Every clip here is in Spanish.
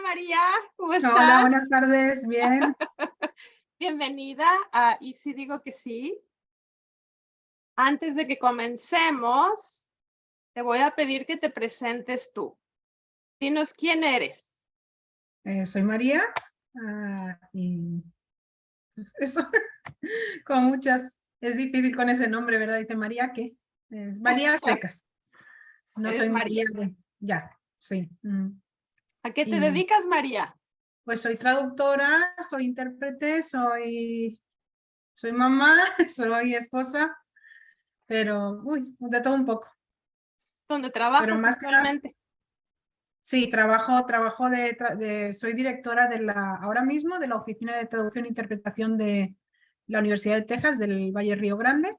María, ¿cómo Hola, estás? buenas tardes, bien. Bienvenida a Y si digo que sí. Antes de que comencemos, te voy a pedir que te presentes tú. Dinos quién eres. Soy María y pues eso, con muchas, es difícil con ese nombre, ¿verdad? Dice María, ¿qué? Es María Secas, no Eres soy María. María ya, sí. ¿A qué te Y dedicas, María? pues soy traductora, soy intérprete, soy mamá, soy esposa, pero, de todo un poco. ¿Dónde Pero trabajas más que nada, actualmente? sí, trabajo soy directora ahora mismo de la Oficina de Traducción e Interpretación de la Universidad de Texas del Valle Río Grande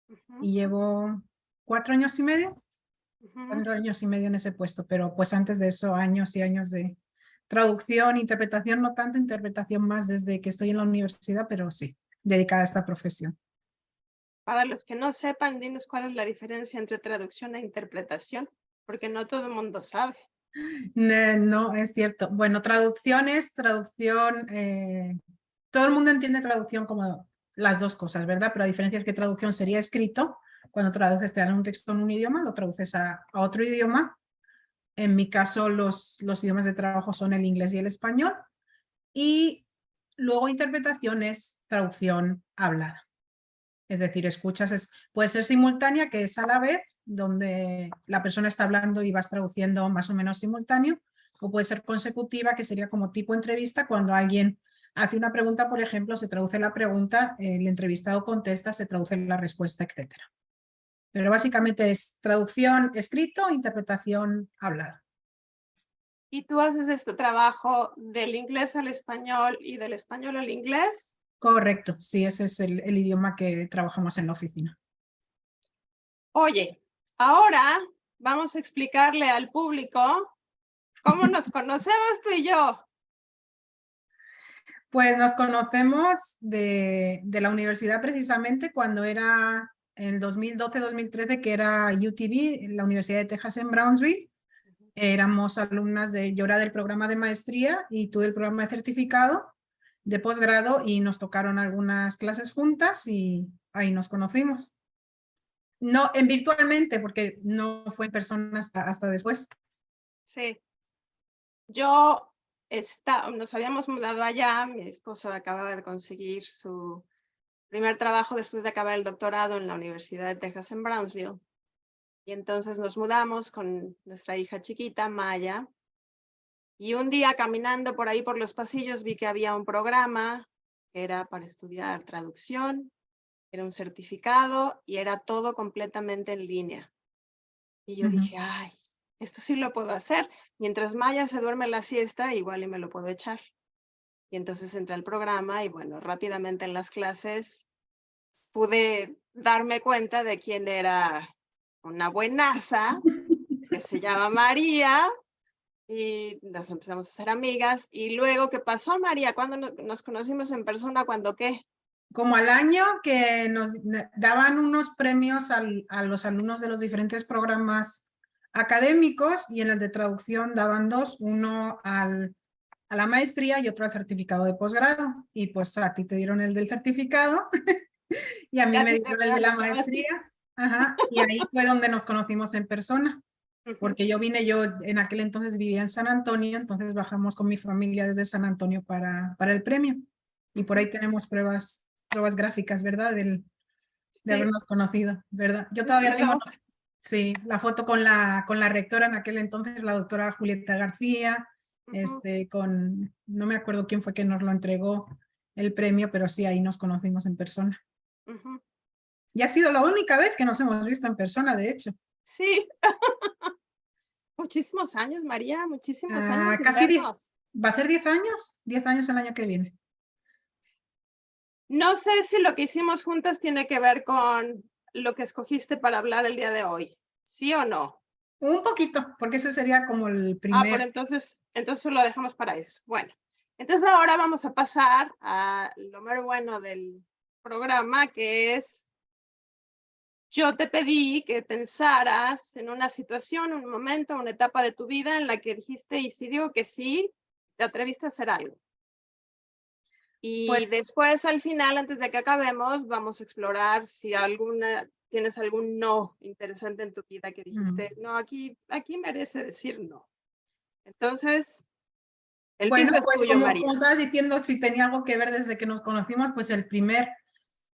Ujú, y llevo 4 años y medio, ujú. 4 años y medio en ese puesto, pero pues antes de eso años y años de traducción, interpretación, no tanto interpretación más desde que estoy en la universidad, pero sí, dedicada a esta profesión. Para los que no sepan, dinos cuál es la diferencia entre traducción e interpretación, porque no todo el mundo sabe. No, es cierto. Bueno, traducción es traducción, todo el mundo entiende traducción como las dos cosas, ¿verdad? Pero la diferencia es que traducción sería escrito, cuando traduces te dan un texto en un idioma, lo traduces a otro idioma. En mi caso, los idiomas de trabajo son el inglés y el español. Y luego interpretación es traducción hablada. Es decir, puede ser simultánea, que es a la vez, donde la persona está hablando y vas traduciendo más o menos simultáneo, o puede ser consecutiva, que sería como tipo entrevista, cuando alguien hace una pregunta, por ejemplo, se traduce la pregunta, el entrevistado contesta, se traduce la respuesta, etc. Pero básicamente es traducción escrito, interpretación hablada. ¿Y tú haces este trabajo del inglés al español y del español al inglés? Correcto, sí, ese es el idioma que trabajamos en la oficina. Oye, ahora vamos a explicarle al público cómo nos conocemos tú y yo. Pues nos conocemos de la universidad precisamente cuando era en 2012-2013, que era UTV, la Universidad de Texas en Brownsville. Éramos alumnas yo era del programa de maestría y tú del programa de certificado de posgrado y nos tocaron algunas clases juntas y ahí nos conocimos. No en virtualmente, porque no fue en persona hasta después. Sí, nos habíamos mudado allá, mi esposo acababa de conseguir su primer trabajo después de acabar el doctorado en la Universidad de Texas en Brownsville. Y entonces nos mudamos con nuestra hija chiquita, Maya, y un día caminando por ahí por los pasillos vi que había un programa que era para estudiar traducción, era un certificado y era todo completamente en línea. Y yo dije, ay, esto sí lo puedo hacer. Mientras Maya se duerme la siesta, igual y me lo puedo echar. Y entonces entré al programa y bueno, rápidamente en las clases pude darme cuenta de quién era una buenaza que se llama María y nos empezamos a hacer amigas. Y luego, ¿qué pasó, María? ¿Cuándo nos conocimos en persona? ¿Cuándo qué? Como al año que nos daban unos premios a los alumnos de los diferentes programas académicos y en el de traducción daban dos, uno a la maestría y otro al certificado de posgrado. Y pues a ti te dieron el del certificado y a Y mí a me ti te dieron el de dieron la el de maestría. maestría. Ajá, y ahí fue donde nos conocimos en persona, porque yo en aquel entonces vivía en San Antonio, entonces bajamos con mi familia desde San Antonio para el premio. Y por ahí tenemos pruebas gráficas, ¿verdad? De Sí, habernos conocido, ¿verdad? Yo sí, todavía les tengo, vamos. sí, la foto con la rectora en aquel entonces, la doctora Julieta García, no me acuerdo quién fue que nos lo entregó el premio, pero sí, ahí nos conocimos en persona. Y ha sido la única vez que nos hemos visto en persona, de hecho. Sí, muchísimos años, María, muchísimos años sin Casi 10, vernos. va a ser 10 años, 10 años el año que viene. No sé si lo que hicimos juntas tiene que ver con lo que escogiste para hablar el día de hoy. ¿Sí o no? Un poquito, porque ese sería como el Pero primer. entonces lo dejamos para eso. Bueno, entonces ahora vamos a pasar a lo mero bueno del programa, que es, yo te pedí que pensaras en una situación, un momento, una etapa de tu vida en la que dijiste, y si digo que sí, te atreviste a hacer algo. Y Pues- después, al final, antes de que acabemos, vamos a explorar si tienes algún no interesante en tu vida que dijiste, no, aquí merece decir no. Entonces, el Bueno, piso es pues tuyo, María. como estabas diciendo, si tenía algo que ver desde que nos conocimos, pues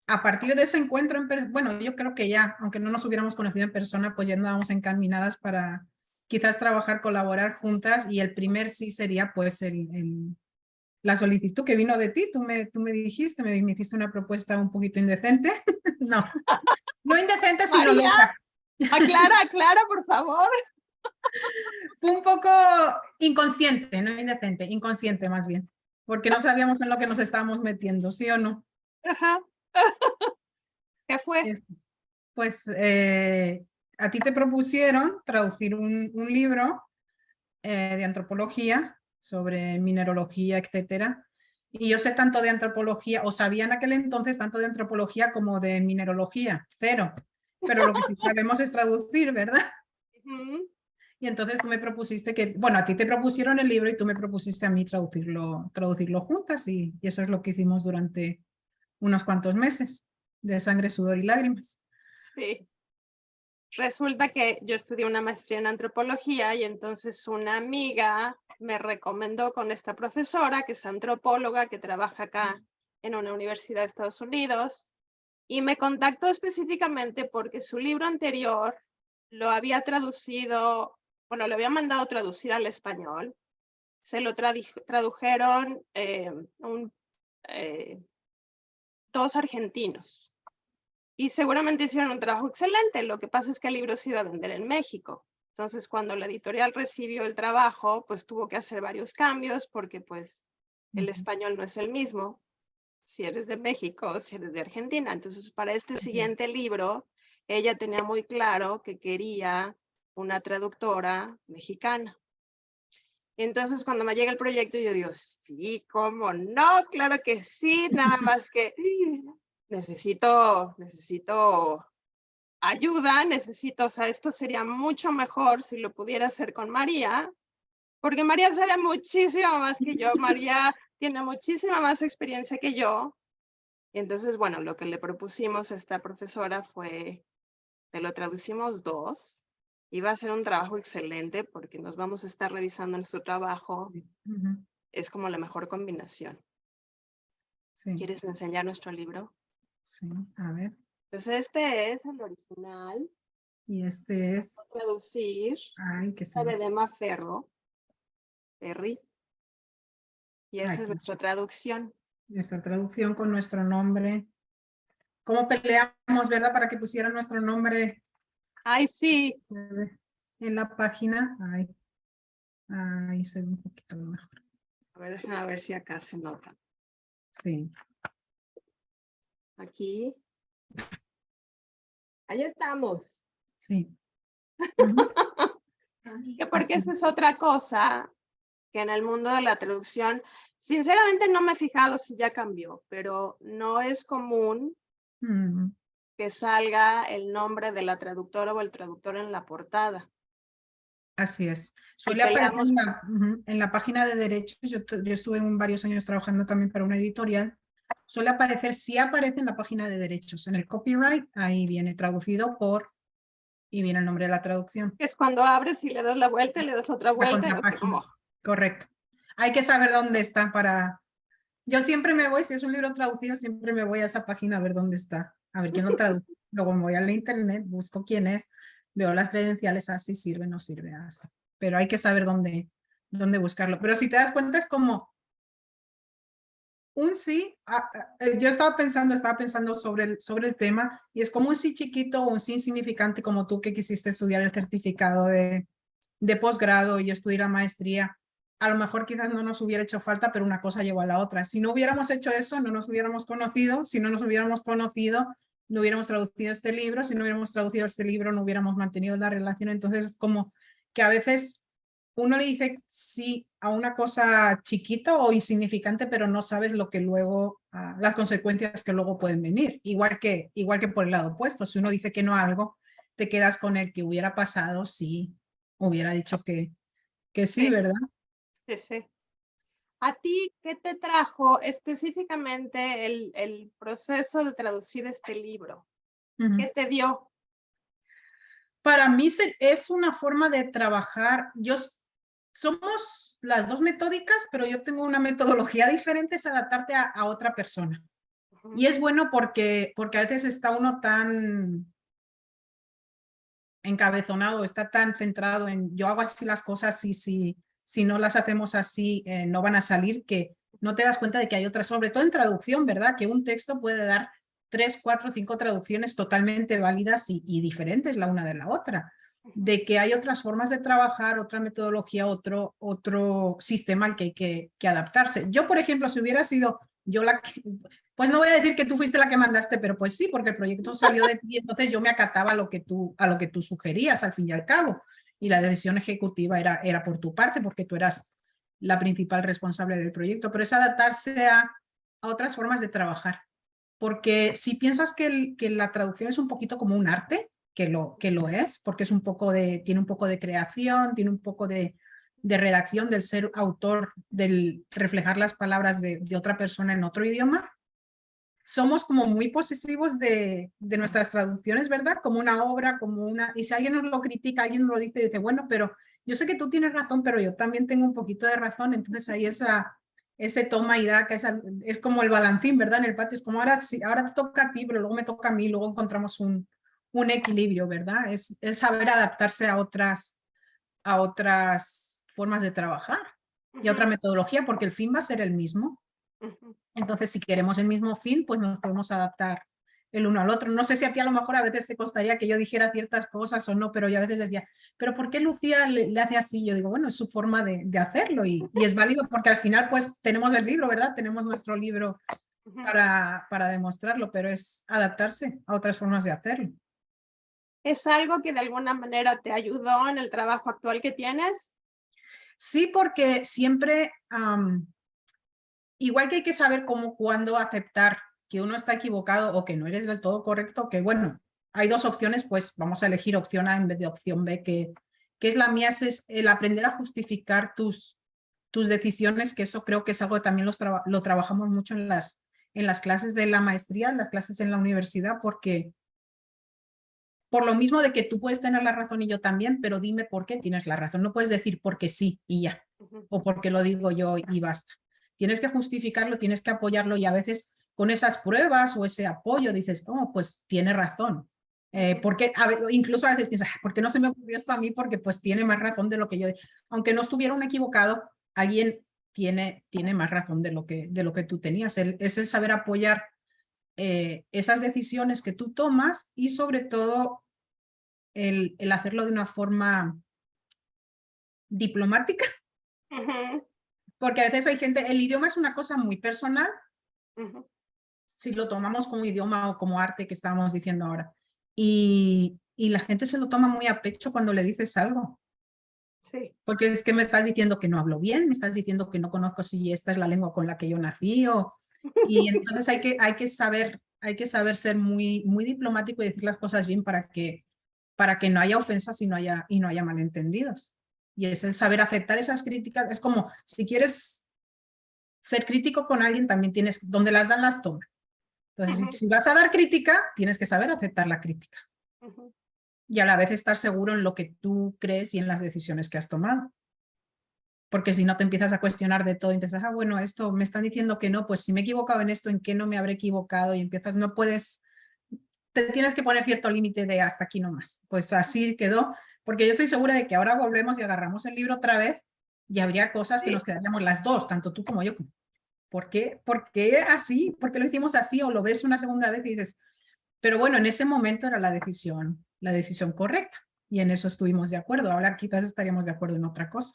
a partir de ese encuentro, bueno, yo creo que ya, aunque no nos hubiéramos conocido en persona, pues ya andábamos encaminadas para quizás trabajar, colaborar juntas, y el primer sí sería pues la solicitud que vino de ti. Tú me dijiste, me hiciste una propuesta un poquito indecente. No, no indecente, sino María, loca. aclara, por favor. Fue un poco inconsciente, no indecente, inconsciente más bien, porque no sabíamos en lo que nos estábamos metiendo, ¿sí o no? Ajá. ¿Qué fue? Pues a ti te propusieron traducir un libro de antropología sobre mineralogía, etcétera. Y yo sé tanto de antropología, o sabía en aquel entonces tanto de antropología como de mineralogía, cero. Pero lo que sí sabemos es traducir, ¿verdad? Y entonces tú me propusiste bueno, a ti te propusieron el libro y tú me propusiste a mí traducirlo juntas, y eso es lo que hicimos durante unos cuantos meses de sangre, sudor y lágrimas. Sí. Resulta que yo estudié una maestría en antropología y entonces una amiga me recomendó con esta profesora, que es antropóloga, que trabaja acá en una universidad de Estados Unidos, y me contactó específicamente porque su libro anterior lo había traducido, bueno, lo había mandado traducir al español, se lo tradujeron dos argentinos. Y seguramente hicieron un trabajo excelente. Lo que pasa es que el libro se iba a vender en México. Entonces, cuando la editorial recibió el trabajo, pues tuvo que hacer varios cambios porque pues el español no es el mismo si eres de México o si eres de Argentina. Entonces, para este siguiente libro, ella tenía muy claro que quería una traductora mexicana. Entonces, cuando me llega el proyecto, yo digo, sí, ¿cómo no? Claro que sí, nada más que necesito ayuda, o sea, esto sería mucho mejor si lo pudiera hacer con María, porque María sabe muchísimo más que yo, María tiene muchísima más experiencia que yo. Y entonces, bueno, lo que le propusimos a esta profesora fue, te lo traducimos dos, y va a ser un trabajo excelente porque nos vamos a estar revisando nuestro trabajo. Es como la mejor combinación. Sí. ¿Quieres enseñar nuestro libro? Sí, a ver. Entonces este es el original. Y este es... Traducir. Ay, que Sabe de Maferro. Ferri. Y esa Aquí. es nuestra traducción. Nuestra traducción con nuestro nombre. ¿Cómo peleamos, verdad? Para que pusieran nuestro nombre. Ay, sí. En la página. Ay, ahí se ve un poquito mejor. A ver, déjame ver si acá se nota. Sí. Aquí. Ahí estamos. Sí. Que porque esa es otra cosa que en el mundo de la traducción, sinceramente no me he fijado si ya cambió, pero no es común que salga el nombre de la traductora o el traductor en la portada. Así es. Suele aparecer en la página de derechos. Yo estuve varios años trabajando también para una editorial. Suele aparecer, sí aparece en la página de derechos. En el copyright, ahí viene traducido por, y viene el nombre de la traducción. Es cuando abres y le das la vuelta y le das otra vuelta. La contrapágina. Correcto. Hay que saber dónde está para... Yo siempre me voy, si es un libro traducido, siempre me voy a esa página a ver dónde está, a ver quién lo traduce. Luego me voy a la internet, busco quién es, veo las credenciales, así sirve, no sirve, así. Pero hay que saber dónde buscarlo. Pero si te das cuenta es como un sí. Yo estaba pensando sobre el tema, y es como un sí chiquito o un sí insignificante, como tú que quisiste estudiar el certificado de posgrado y yo estudié la maestría. A lo mejor quizás no nos hubiera hecho falta, pero una cosa llevó a la otra. Si no hubiéramos hecho eso, no nos hubiéramos conocido. Si no nos hubiéramos conocido, no hubiéramos traducido este libro. Si no hubiéramos traducido este libro, no hubiéramos mantenido la relación. Entonces es como que a veces uno le dice sí a una cosa chiquita o insignificante, pero no sabes lo que luego, las consecuencias que luego pueden venir. Igual que por el lado opuesto. Si uno dice que no a algo, te quedas con el que hubiera pasado si hubiera dicho que sí, ¿verdad? Sí, sí. ¿A ti qué te trajo específicamente el proceso de traducir este libro? ¿Qué te dio? Para mí es una forma de trabajar. Somos las dos metódicas, pero yo tengo una metodología diferente, es adaptarte a otra persona. Y es bueno porque a veces está uno tan encabezonado, está tan centrado en yo hago así las cosas y si no las hacemos así no van a salir, que no te das cuenta de que hay otras, sobre todo en traducción, ¿verdad? Que un texto puede dar 3, 4, 5 traducciones totalmente válidas y diferentes la una de la otra. De que hay otras formas de trabajar, otra metodología, otro sistema al que hay que adaptarse. Yo, por ejemplo, si hubiera sido yo la que, pues no voy a decir que tú fuiste la que mandaste, pero pues sí, porque el proyecto salió de ti, entonces yo me acataba a lo que tú sugerías al fin y al cabo. Y la decisión ejecutiva era por tu parte, porque tú eras la principal responsable del proyecto, pero es adaptarse a otras formas de trabajar. Porque si piensas que la traducción es un poquito como un arte, que lo es, porque tiene un poco de creación, tiene un poco de redacción, del ser autor, del reflejar las palabras de otra persona en otro idioma, somos como muy posesivos de nuestras traducciones, ¿verdad? Como una obra, y si alguien nos lo critica, alguien nos lo dice y dice, bueno, pero yo sé que tú tienes razón, pero yo también tengo un poquito de razón, entonces ahí ese toma y daca, es como el balancín, ¿verdad? En el patio, es como ahora te toca a ti, pero luego me toca a mí, luego encontramos un equilibrio, ¿verdad? Es saber adaptarse a otras formas de trabajar y a otra metodología, porque el fin va a ser el mismo. Entonces, si queremos el mismo fin, pues nos podemos adaptar el uno al otro. No sé si a ti a lo mejor a veces te costaría que yo dijera ciertas cosas o no, pero yo a veces decía, pero ¿por qué Lucía le hace así? Yo digo, bueno, es su forma de hacerlo y es válido porque al final pues tenemos el libro, ¿verdad? Tenemos nuestro libro para demostrarlo, pero es adaptarse a otras formas de hacerlo. ¿Es algo que de alguna manera te ayudó en el trabajo actual que tienes? Sí, porque siempre, igual que hay que saber cómo, cuándo aceptar que uno está equivocado o que no eres del todo correcto, que bueno, hay dos opciones, pues vamos a elegir opción A en vez de opción B, que es la mía, es el aprender a justificar tus decisiones, que eso creo que es algo que también lo trabajamos mucho en las clases de la maestría, en las clases en la universidad, porque por lo mismo de que tú puedes tener la razón y yo también, pero dime por qué tienes la razón. No puedes decir porque sí y ya, o porque lo digo yo y basta. Tienes que justificarlo, tienes que apoyarlo y a veces con esas pruebas o ese apoyo dices, oh, pues tiene razón. Porque incluso a veces piensas, ¿por qué no se me ocurrió esto a mí? Porque pues tiene más razón de lo que yo, aunque no estuviera un equivocado, alguien tiene más razón de lo que tú tenías. Es el saber apoyar esas decisiones que tú tomas y sobre todo el hacerlo de una forma diplomática, porque a veces hay gente, el idioma es una cosa muy personal, si lo tomamos como idioma o como arte que estábamos diciendo ahora, y la gente se lo toma muy a pecho cuando le dices algo. Sí. Porque es que me estás diciendo que no hablo bien, me estás diciendo que no conozco si esta es la lengua con la que yo nací, y entonces hay que saber ser muy, muy diplomático y decir las cosas bien para que no haya ofensas y no haya malentendidos. Y es el saber aceptar esas críticas. Es como, si quieres ser crítico con alguien, también tienes, donde las dan las tomas. Entonces, si vas a dar crítica, tienes que saber aceptar la crítica. Y a la vez estar seguro en lo que tú crees y en las decisiones que has tomado. Porque si no te empiezas a cuestionar de todo y dices, bueno, esto me están diciendo que no, pues si me he equivocado en esto, ¿en qué no me habré equivocado? Y empiezas, no puedes, te tienes que poner cierto límite de hasta aquí nomás. Pues así quedó, porque yo estoy segura de que ahora volvemos y agarramos el libro otra vez y habría cosas que nos quedaríamos las dos, tanto tú como yo. ¿Por qué así? ¿Por qué lo hicimos así? O lo ves una segunda vez y dices, pero bueno, en ese momento era la decisión correcta y en eso estuvimos de acuerdo. Ahora quizás estaríamos de acuerdo en otra cosa.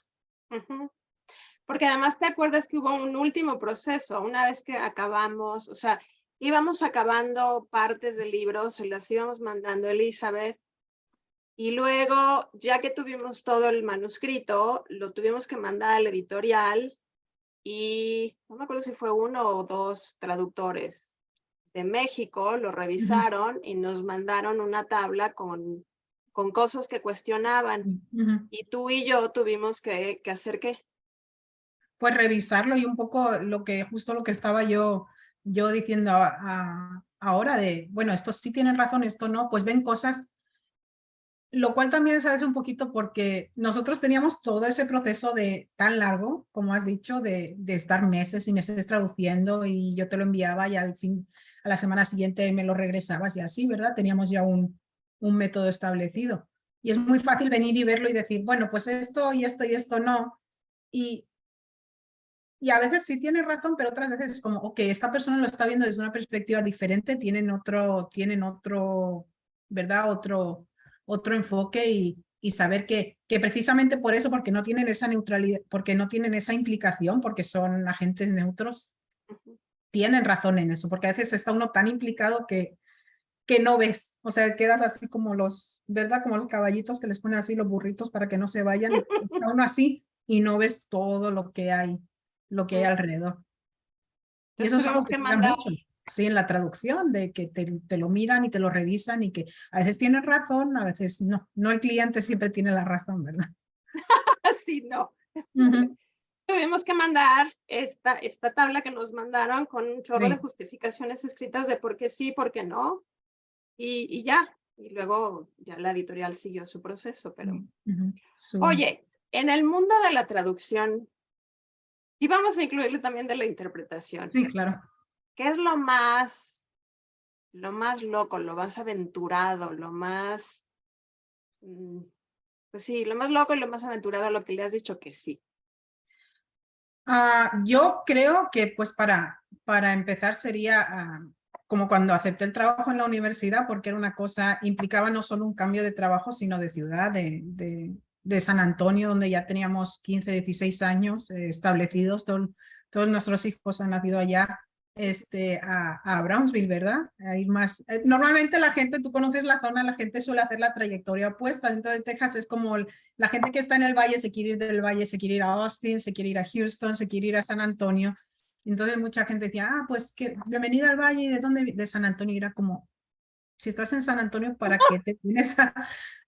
Porque además te acuerdas que hubo un último proceso, una vez que acabamos, o sea, íbamos acabando partes del libro, se las íbamos mandando a Elizabeth, y luego, ya que tuvimos todo el manuscrito, lo tuvimos que mandar al editorial, y no me acuerdo si fue uno o dos traductores de México, lo revisaron y nos mandaron una tabla con cosas que cuestionaban. Y tú y yo tuvimos que hacer ¿qué? pues revisarlo y un poco justo lo que estaba yo diciendo ahora de, bueno, esto sí tienen razón, esto no, pues ven cosas, lo cual también es a veces un poquito porque nosotros teníamos todo ese proceso de tan largo, como has dicho, de estar meses y meses traduciendo y yo te lo enviaba y al fin, a la semana siguiente me lo regresabas y así, ¿verdad? Teníamos ya un método establecido. Y es muy fácil venir y verlo y decir, bueno, pues esto y esto y esto no. Y a veces sí tiene razón, pero otras veces es como, ok, esta persona lo está viendo desde una perspectiva diferente, tienen otro, ¿verdad? Otro enfoque y saber que precisamente por eso, porque no tienen esa neutralidad, porque no tienen esa implicación, porque son agentes neutros, tienen razón en eso, porque a veces está uno tan implicado que no ves, o sea, quedas así como ¿verdad? Como los caballitos que les ponen así los burritos para que no se vayan, está uno así y no ves todo lo que hay alrededor. Y Entonces eso es algo tuvimos que que se da mandar, mucho, sí, en la traducción, de que te lo miran y te lo revisan y que a veces tienes razón, a veces no. No el cliente siempre tiene la razón, ¿verdad? así no. Tuvimos que mandar esta tabla que nos mandaron con un chorro de Sí. justificaciones escritas de por qué sí, por qué no, y ya. Y luego ya la editorial siguió su proceso, pero... Oye, en el mundo de la traducción, y vamos a incluirle también de la interpretación, Sí, claro. ¿qué es lo más loco, lo más aventurado, lo más, pues sí, lo más loco y lo más aventurado a lo que le has dicho que sí? Yo creo que pues para empezar sería como cuando acepté el trabajo en la universidad, porque era una cosa, implicaba no solo un cambio de trabajo, sino de ciudad, de San Antonio, donde ya teníamos 15, 16 años establecidos, todos nuestros hijos han nacido allá, a Brownsville, ¿verdad? Hay más, normalmente la gente, tú conoces la zona, la gente suele hacer la trayectoria opuesta. Dentro de Texas es como la gente que está en el valle se quiere ir del valle, se quiere ir a Austin, se quiere ir a Houston, se quiere ir a San Antonio. Entonces mucha gente decía, pues bienvenida al valle, ¿de dónde? De San Antonio. Y era como, si estás en San Antonio, ¿para qué te vienes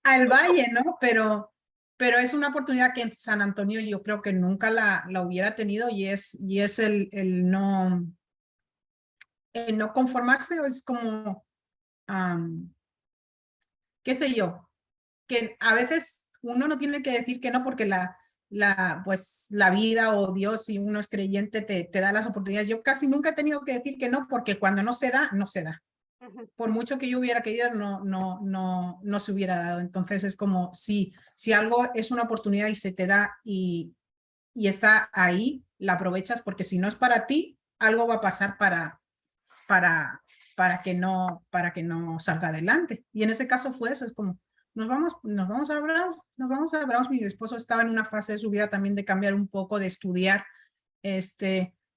al valle, no? Pero es una oportunidad que en San Antonio yo creo que nunca la hubiera tenido y es el no conformarse, es como, qué sé yo, que a veces uno no tiene que decir que no porque pues, la vida o Dios, si uno es creyente, te da las oportunidades. Yo casi nunca he tenido que decir que no porque cuando no se da, no se da. Por mucho que yo hubiera querido, no se hubiera dado. Entonces es como si algo es una oportunidad y se te da y está ahí, la aprovechas porque si no es para ti, algo va a pasar para, para que no salga adelante. Y en ese caso fue eso, es como, nos vamos a Browns. Mi esposo estaba en una fase de su vida también de cambiar un poco, de estudiar.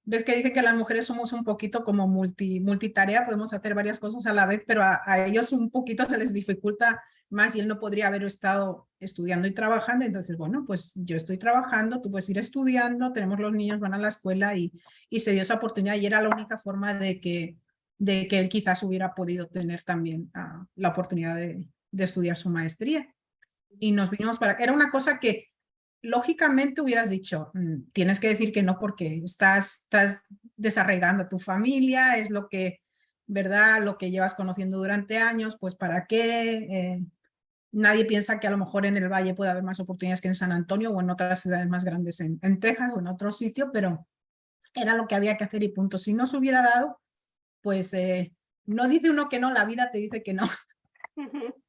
Ves que dice que las mujeres somos un poquito como multitarea, podemos hacer varias cosas a la vez, pero a ellos un poquito se les dificulta más y él no podría haber estado estudiando y trabajando. Entonces, bueno, pues yo estoy trabajando, tú puedes ir estudiando, tenemos los niños, van a la escuela y se dio esa oportunidad y era la única forma de que él quizás hubiera podido tener también la oportunidad de estudiar su maestría. Y nos vinimos era una cosa que lógicamente hubieras dicho, tienes que decir que no porque estás desarraigando a tu familia, es lo que, ¿verdad? Lo que llevas conociendo durante años, pues ¿para qué? Nadie piensa que a lo mejor en el Valle puede haber más oportunidades que en San Antonio o en otras ciudades más grandes en Texas o en otro sitio, pero era lo que había que hacer y punto. Si no se hubiera dado, pues no dice uno que no, la vida te dice que no,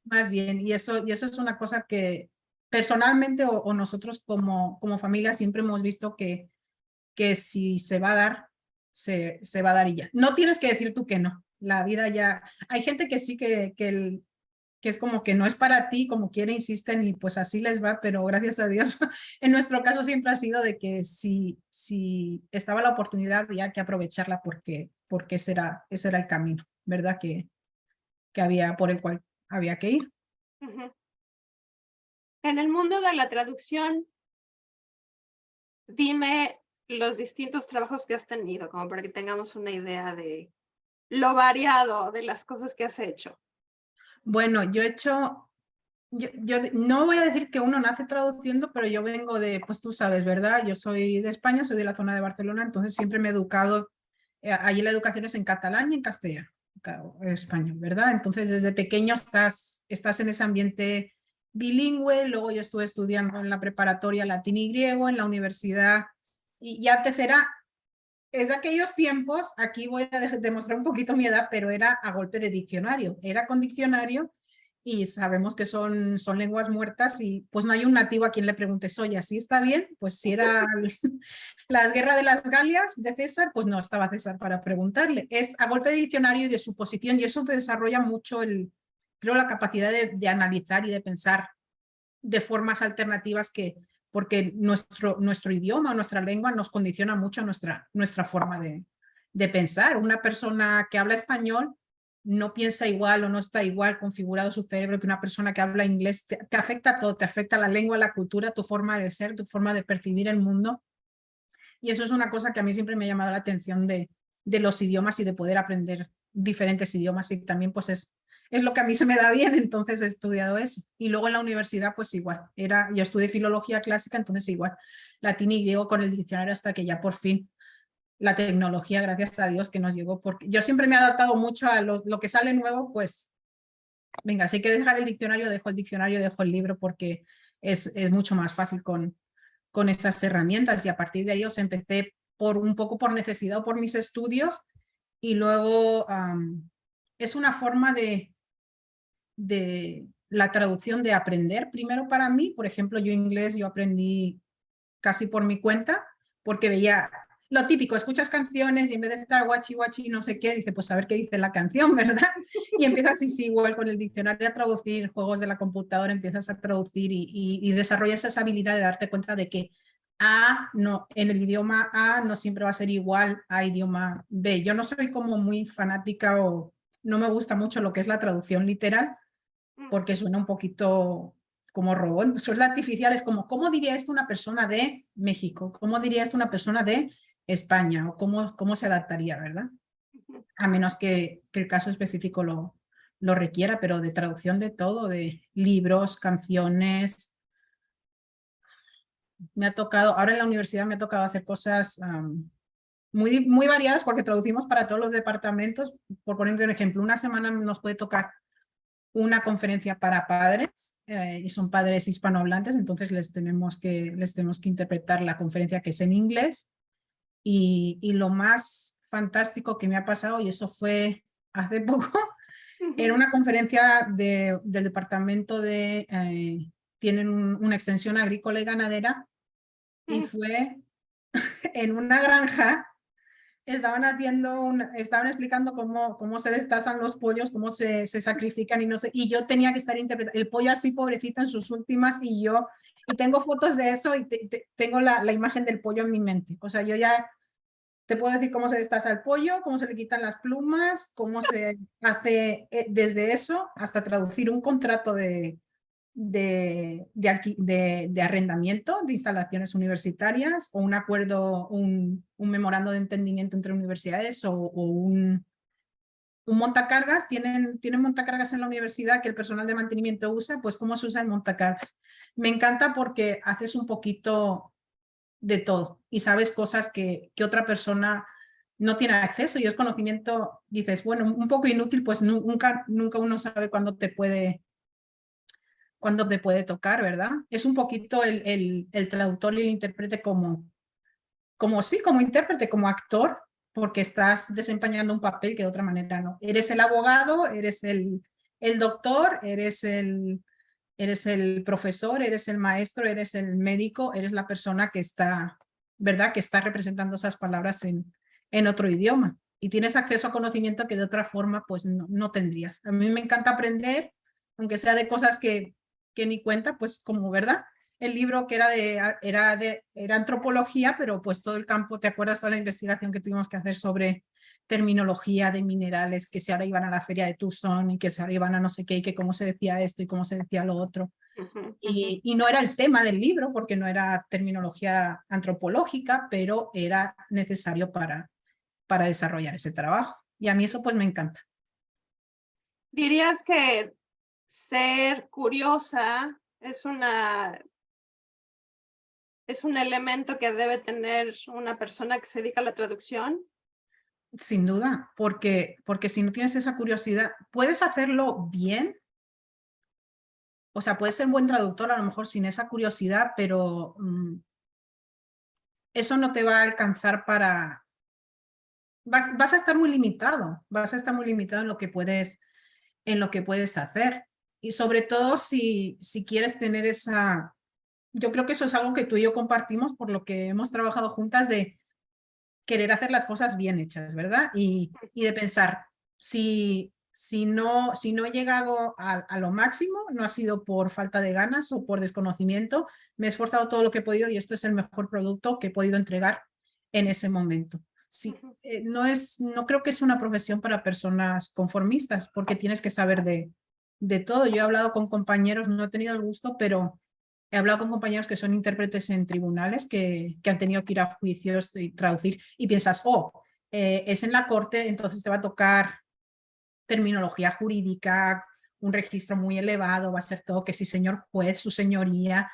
más bien. Y eso es una cosa que personalmente o nosotros como familia siempre hemos visto que si se va a dar, se va a dar y ya. No tienes que decir tú que no. La vida ya... Hay gente que sí que es como que no es para ti, como quiere, insisten y pues así les va, pero gracias a Dios, en nuestro caso siempre ha sido de que si estaba la oportunidad había que aprovecharla porque ese era el camino, ¿verdad? Que había, por el cual había que ir. En el mundo de la traducción, dime los distintos trabajos que has tenido, como para que tengamos una idea de lo variado de las cosas que has hecho. Bueno, yo he hecho yo no voy a decir que uno nace traduciendo, pero yo vengo de, pues tú sabes, ¿verdad? Yo soy de España, soy de la zona de Barcelona, entonces siempre me he educado, allí la educación es en catalán y en castellano, español, ¿verdad? Entonces desde pequeño estás en ese ambiente bilingüe, luego yo estuve estudiando en la preparatoria latín y griego, en la universidad, y antes es de aquellos tiempos, aquí voy a demostrar un poquito mi edad, pero era a golpe de diccionario, era con diccionario y sabemos que son lenguas muertas y pues no hay un nativo a quien le preguntes, oye, ¿así está bien? Pues si era la guerra de las Galias de César, pues no estaba César para preguntarle. Es a golpe de diccionario y de suposición y eso te desarrolla mucho creo, la capacidad de analizar y de pensar de formas alternativas porque nuestro idioma, nuestra lengua nos condiciona mucho nuestra forma de pensar. Una persona que habla español no piensa igual o no está igual configurado su cerebro que una persona que habla inglés. Te afecta todo, te afecta la lengua, la cultura, tu forma de ser, tu forma de percibir el mundo. Y eso es una cosa que a mí siempre me ha llamado la atención de los idiomas y de poder aprender diferentes idiomas y también pues es lo que a mí se me da bien, entonces he estudiado eso. Y luego en la universidad pues igual, yo estudié filología clásica, entonces igual, latín y griego con el diccionario hasta que ya por fin la tecnología, gracias a Dios que nos llegó, porque yo siempre me he adaptado mucho a lo que sale nuevo, pues venga, si hay que dejar el diccionario, dejo el libro porque es mucho más fácil con esas herramientas y a partir de ahí os empecé un poco por necesidad o por mis estudios y luego es una forma de la traducción de aprender primero para mí. Por ejemplo, yo aprendí casi por mi cuenta porque veía lo típico, escuchas canciones y en vez de estar guachi guachi no sé qué, dice pues a ver qué dice la canción, ¿verdad? Y empiezas sí, igual con el diccionario a traducir juegos de la computadora, empiezas a traducir y desarrollas esa habilidad de darte cuenta de que en el idioma A no siempre va a ser igual a idioma B. Yo no soy como muy fanática o no me gusta mucho lo que es la traducción literal porque suena un poquito como robot. Suena artificial, es como, ¿cómo diría esto una persona de México? ¿Cómo diría esto una persona de España? ¿O cómo se adaptaría, verdad? A menos que el caso específico lo requiera, pero de traducción de todo, de libros, canciones. Me ha tocado, ahora en la universidad me ha tocado hacer cosas muy variadas porque traducimos para todos los departamentos. Por poner un ejemplo, una semana nos puede tocar una conferencia para padres y son padres hispanohablantes, entonces les tenemos que interpretar la conferencia que es en inglés y lo más fantástico que me ha pasado, y eso fue hace poco, era una conferencia del departamento tienen una extensión agrícola y ganadera y fue en una granja. Estaban explicando cómo se destazan los pollos, cómo se sacrifican y no sé, y yo tenía que estar interpretando, el pollo así pobrecito en sus últimas y tengo fotos de eso y tengo la imagen del pollo en mi mente, o sea, yo ya te puedo decir cómo se destaza el pollo, cómo se le quitan las plumas, cómo se hace desde eso hasta traducir un contrato de arrendamiento de instalaciones universitarias o un acuerdo, un memorando de entendimiento entre universidades o un montacargas. Tienen montacargas en la universidad que el personal de mantenimiento usa, pues cómo se usa el montacargas. Me encanta porque haces un poquito de todo y sabes cosas que otra persona no tiene acceso y es conocimiento, dices, bueno, un poco inútil, pues nunca uno sabe cuándo te puede tocar, ¿verdad? Es un poquito el traductor y el intérprete como intérprete, como actor, porque estás desempeñando un papel que de otra manera no. Eres el abogado, eres el doctor, eres el profesor, eres el maestro, eres el médico, eres la persona que está, ¿verdad? Que está representando esas palabras en otro idioma. Y tienes acceso a conocimiento que de otra forma pues no tendrías. A mí me encanta aprender, aunque sea de cosas que ni cuenta, pues como, ¿verdad? El libro que era antropología, pero pues todo el campo, ¿te acuerdas toda la investigación que tuvimos que hacer sobre terminología de minerales, que si ahora iban a la feria de Tucson y que si ahora iban a no sé qué y que cómo se decía esto y cómo se decía lo otro? Y no era el tema del libro porque no era terminología antropológica, pero era necesario para desarrollar ese trabajo. Y a mí eso pues me encanta. ¿Dirías que ser curiosa es un elemento que debe tener una persona que se dedica a la traducción. Sin duda, porque si no tienes esa curiosidad, puedes hacerlo bien, o sea, puedes ser un buen traductor a lo mejor sin esa curiosidad, pero eso no te va a alcanzar para... Vas a estar muy limitado, vas a estar muy limitado en lo que puedes hacer. Y sobre todo si quieres tener esa... Yo creo que eso es algo que tú y yo compartimos por lo que hemos trabajado juntas de querer hacer las cosas bien hechas, ¿verdad? Y de pensar, si no he llegado a lo máximo, no ha sido por falta de ganas o por desconocimiento, me he esforzado todo lo que he podido y esto es el mejor producto que he podido entregar en ese momento. Sí, no creo que es una profesión para personas conformistas, porque tienes que saber de todo. Yo he hablado con compañeros, no he tenido el gusto, pero he hablado con compañeros que son intérpretes en tribunales que han tenido que ir a juicios y traducir y piensas, es en la corte, entonces te va a tocar terminología jurídica, un registro muy elevado, va a ser todo que si señor juez, su señoría,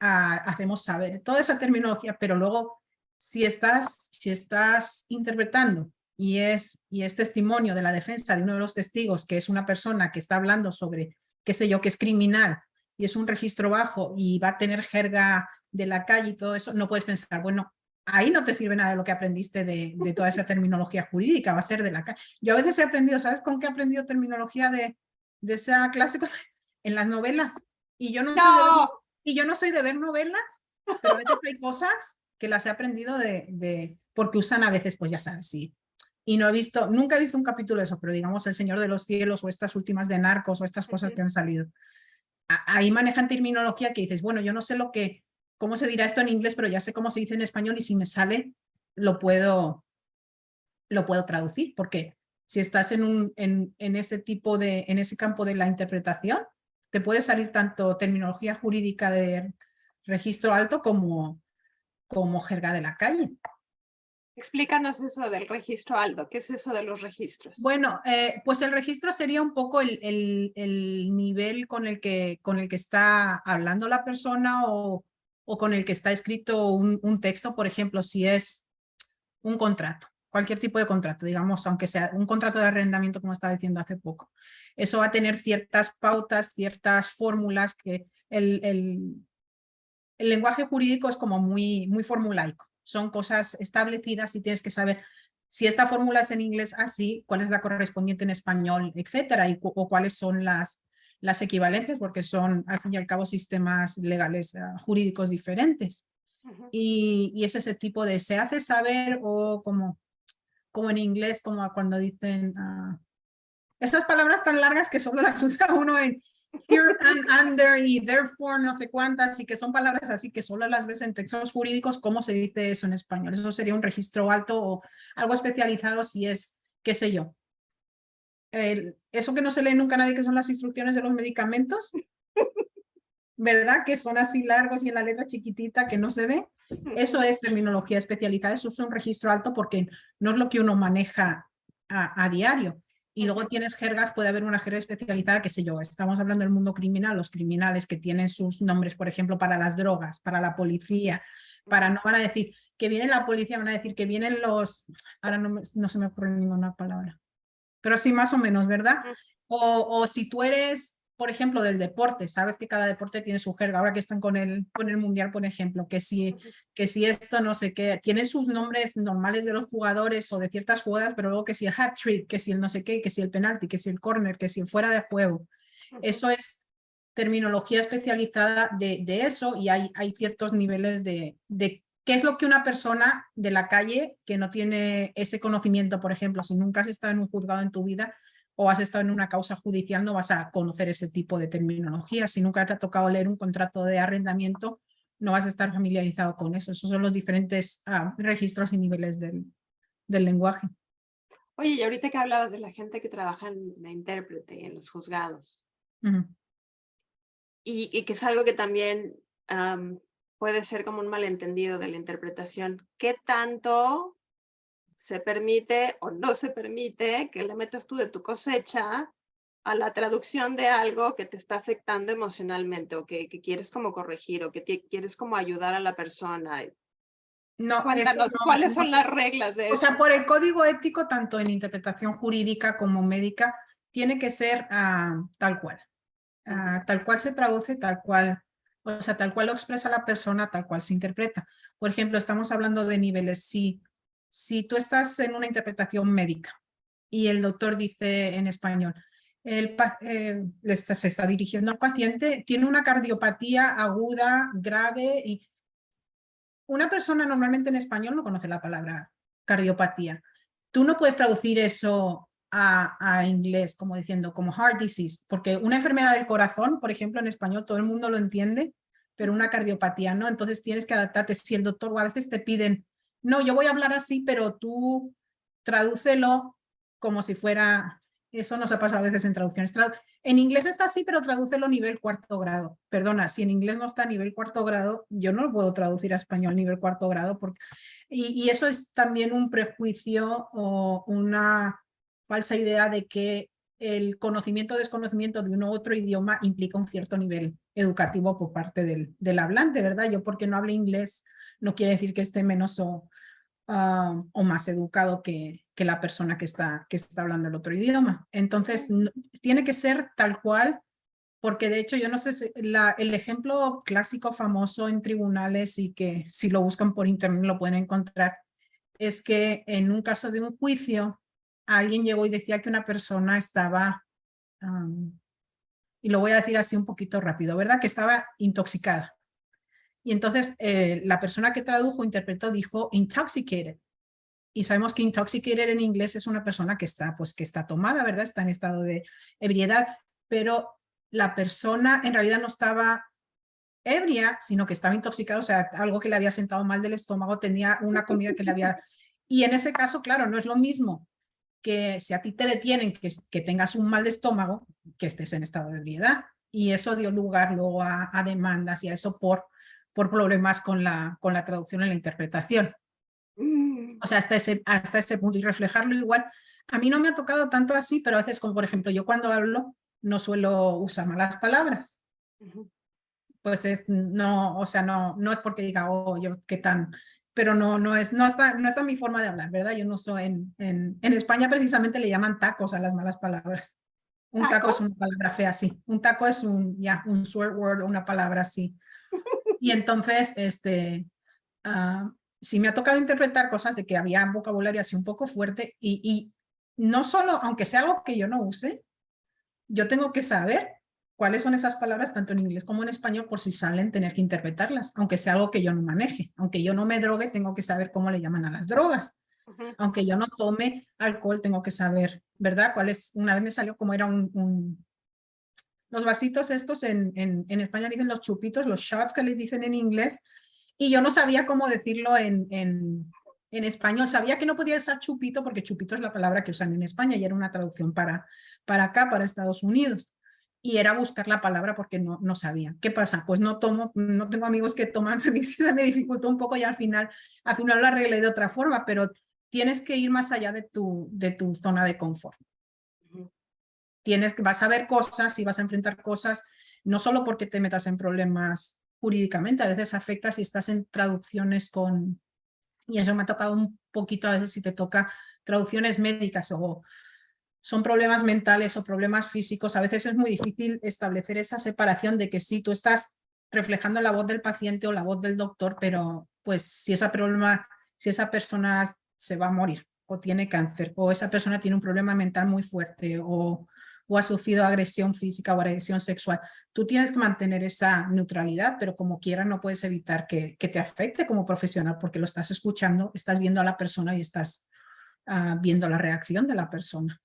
hacemos saber toda esa terminología, pero luego si estás interpretando y es testimonio de la defensa de uno de los testigos, que es una persona que está hablando sobre, qué sé yo, que es criminal, y es un registro bajo y va a tener jerga de la calle y todo eso, no puedes pensar, bueno, ahí no te sirve nada de lo que aprendiste de toda esa terminología jurídica, va a ser de la calle. Yo a veces he aprendido, ¿sabes con qué he aprendido terminología de esa clase? En las novelas. Y yo no soy de ver novelas, pero a veces hay cosas que las he aprendido porque usan a veces, pues ya sabes, sí. Y nunca he visto un capítulo de eso, pero digamos El Señor de los Cielos o estas últimas de Narcos o estas cosas que han salido. Ahí manejan terminología que dices, bueno, yo no sé cómo se dirá esto en inglés, pero ya sé cómo se dice en español y si me sale, lo puedo traducir, porque si estás en ese campo de la interpretación, te puede salir tanto terminología jurídica de registro alto como jerga de la calle. Explícanos eso del registro Aldo. ¿Qué es eso de los registros? Bueno, pues el registro sería un poco el nivel con el que está hablando la persona o con el que está escrito un texto, por ejemplo, si es un contrato, cualquier tipo de contrato, digamos, aunque sea un contrato de arrendamiento, como estaba diciendo hace poco. Eso va a tener ciertas pautas, ciertas fórmulas que el lenguaje jurídico es como muy formulaico. Son cosas establecidas y tienes que saber si esta fórmula es en inglés así, cuál es la correspondiente en español, etcétera, o cuáles son las equivalencias, porque son al fin y al cabo sistemas legales jurídicos diferentes. Y es ese tipo de se hace saber o como en inglés, como cuando dicen esas palabras tan largas que solo las usa uno en here and under y therefore no sé cuántas y que son palabras así que solo las ves en textos jurídicos. ¿Cómo se dice eso en español? Eso sería un registro alto o algo especializado si es, qué sé yo. Eso que no se lee nunca nadie, que son las instrucciones de los medicamentos, ¿verdad? Que son así largos y en la letra chiquitita que no se ve. Eso es terminología especializada, eso es un registro alto porque no es lo que uno maneja a diario. Y luego tienes jergas, puede haber una jerga especializada, qué sé yo, estamos hablando del mundo criminal, los criminales que tienen sus nombres, por ejemplo, para las drogas, para la policía, no van a decir que viene la policía, van a decir que vienen ahora no se me ocurre ninguna palabra, pero sí más o menos, ¿verdad? O si tú eres, por ejemplo, del deporte, sabes que cada deporte tiene su jerga, ahora que están con el mundial, por ejemplo, que si esto no sé qué, tienen sus nombres normales de los jugadores o de ciertas jugadas, pero luego que si el hat-trick, que si el no sé qué, que si el penalti, que si el corner, que si el fuera de juego. Eso es terminología especializada de eso y hay ciertos niveles de qué es lo que una persona de la calle que no tiene ese conocimiento, por ejemplo, si nunca has estado en un juzgado en tu vida o has estado en una causa judicial, no vas a conocer ese tipo de terminología. Si nunca te ha tocado leer un contrato de arrendamiento, no vas a estar familiarizado con eso. Esos son los diferentes registros y niveles del lenguaje. Oye, y ahorita que hablabas de la gente que trabaja en la intérprete en los juzgados, y que es algo que también puede ser como un malentendido de la interpretación, ¿qué tanto se permite o no se permite que le metas tú de tu cosecha a la traducción de algo que te está afectando emocionalmente o que quieres como corregir o que quieres como ayudar a la persona. No, eso Cuéntanos, no, ¿cuáles son las reglas de o sea, eso? por el código ético, tanto en interpretación jurídica como médica, tiene que ser tal cual. Tal cual se traduce, tal cual, o sea, tal cual lo expresa la persona, tal cual se interpreta. Por ejemplo, estamos hablando de niveles. Si tú estás en una interpretación médica y el doctor dice en español, se está dirigiendo al paciente, tiene una cardiopatía aguda, grave, y una persona normalmente en español no conoce la palabra cardiopatía. Tú no puedes traducir eso a inglés como diciendo como heart disease, porque una enfermedad del corazón, por ejemplo, en español todo el mundo lo entiende, pero una cardiopatía no, entonces tienes que adaptarte. Si el doctor o a veces te piden, no, yo voy a hablar así, pero tú tradúcelo como si fuera, eso nos ha pasado a veces en traducciones. En inglés está así, pero tradúcelo a nivel 4º grado. Perdona, si en inglés no está a nivel 4º grado, yo no lo puedo traducir a español a nivel 4º grado. Y eso es también un prejuicio o una falsa idea de que el conocimiento o desconocimiento de un u otro idioma implica un cierto nivel educativo por parte del hablante, ¿verdad? Yo porque no hable inglés no quiere decir que esté menos o más educado que la persona que está hablando el otro idioma. Entonces, tiene que ser tal cual, porque de hecho yo no sé si el ejemplo clásico famoso en tribunales y que si lo buscan por internet lo pueden encontrar, es que en un caso de un juicio alguien llegó y decía que una persona estaba, y lo voy a decir así un poquito rápido, ¿verdad? Que estaba intoxicada. Y entonces la persona que tradujo, interpretó, dijo intoxicated. Y sabemos que intoxicated en inglés es una persona que está tomada, ¿verdad? Está en estado de ebriedad, pero la persona en realidad no estaba ebria, sino que estaba intoxicada, o sea, algo que le había sentado mal del estómago, tenía una comida que le había... Y en ese caso, claro, no es lo mismo que si a ti te detienen que tengas un mal de estómago, que estés en estado de ebriedad. Y eso dio lugar luego a demandas y a eso por problemas con la traducción y la interpretación. O sea, hasta ese punto. Y reflejarlo igual. A mí no me ha tocado tanto así, pero a veces, como por ejemplo, yo cuando hablo no suelo usar malas palabras. Pues no, o sea, no es porque diga, oh, yo qué tan, pero no está mi forma de hablar, ¿verdad? Yo no soy, en España precisamente le llaman tacos a las malas palabras. Un taco es una ¿Tacos? palabra fea, sí. Un taco es un swear word, una palabra así. Y entonces, sí me ha tocado interpretar cosas de que había vocabulario así un poco fuerte y no solo, aunque sea algo que yo no use, yo tengo que saber cuáles son esas palabras tanto en inglés como en español por si salen tener que interpretarlas, aunque sea algo que yo no maneje. Aunque yo no me drogue, tengo que saber cómo le llaman a las drogas. Aunque yo no tome alcohol, tengo que saber, ¿verdad? Una vez me salió como era los vasitos estos, en España dicen los chupitos, los shots que les dicen en inglés, y yo no sabía cómo decirlo en español. Sabía que no podía usar chupito porque chupito es la palabra que usan en España y era una traducción para acá, para Estados Unidos. Y era buscar la palabra porque no sabía. ¿Qué pasa? Pues no tengo amigos que toman, se me dificultó un poco y al final lo arreglé de otra forma, pero tienes que ir más allá de tu zona de confort. Vas a ver cosas y vas a enfrentar cosas, no solo porque te metas en problemas jurídicamente, a veces afecta si estás en traducciones y eso me ha tocado un poquito a veces si te toca traducciones médicas o son problemas mentales o problemas físicos, a veces es muy difícil establecer esa separación de que sí, tú estás reflejando la voz del paciente o la voz del doctor, pero pues si esa persona se va a morir o tiene cáncer o esa persona tiene un problema mental muy fuerte o ha sufrido agresión física o agresión sexual, tú tienes que mantener esa neutralidad, pero como quiera no puedes evitar que te afecte como profesional porque lo estás escuchando, estás viendo a la persona y estás viendo la reacción de la persona.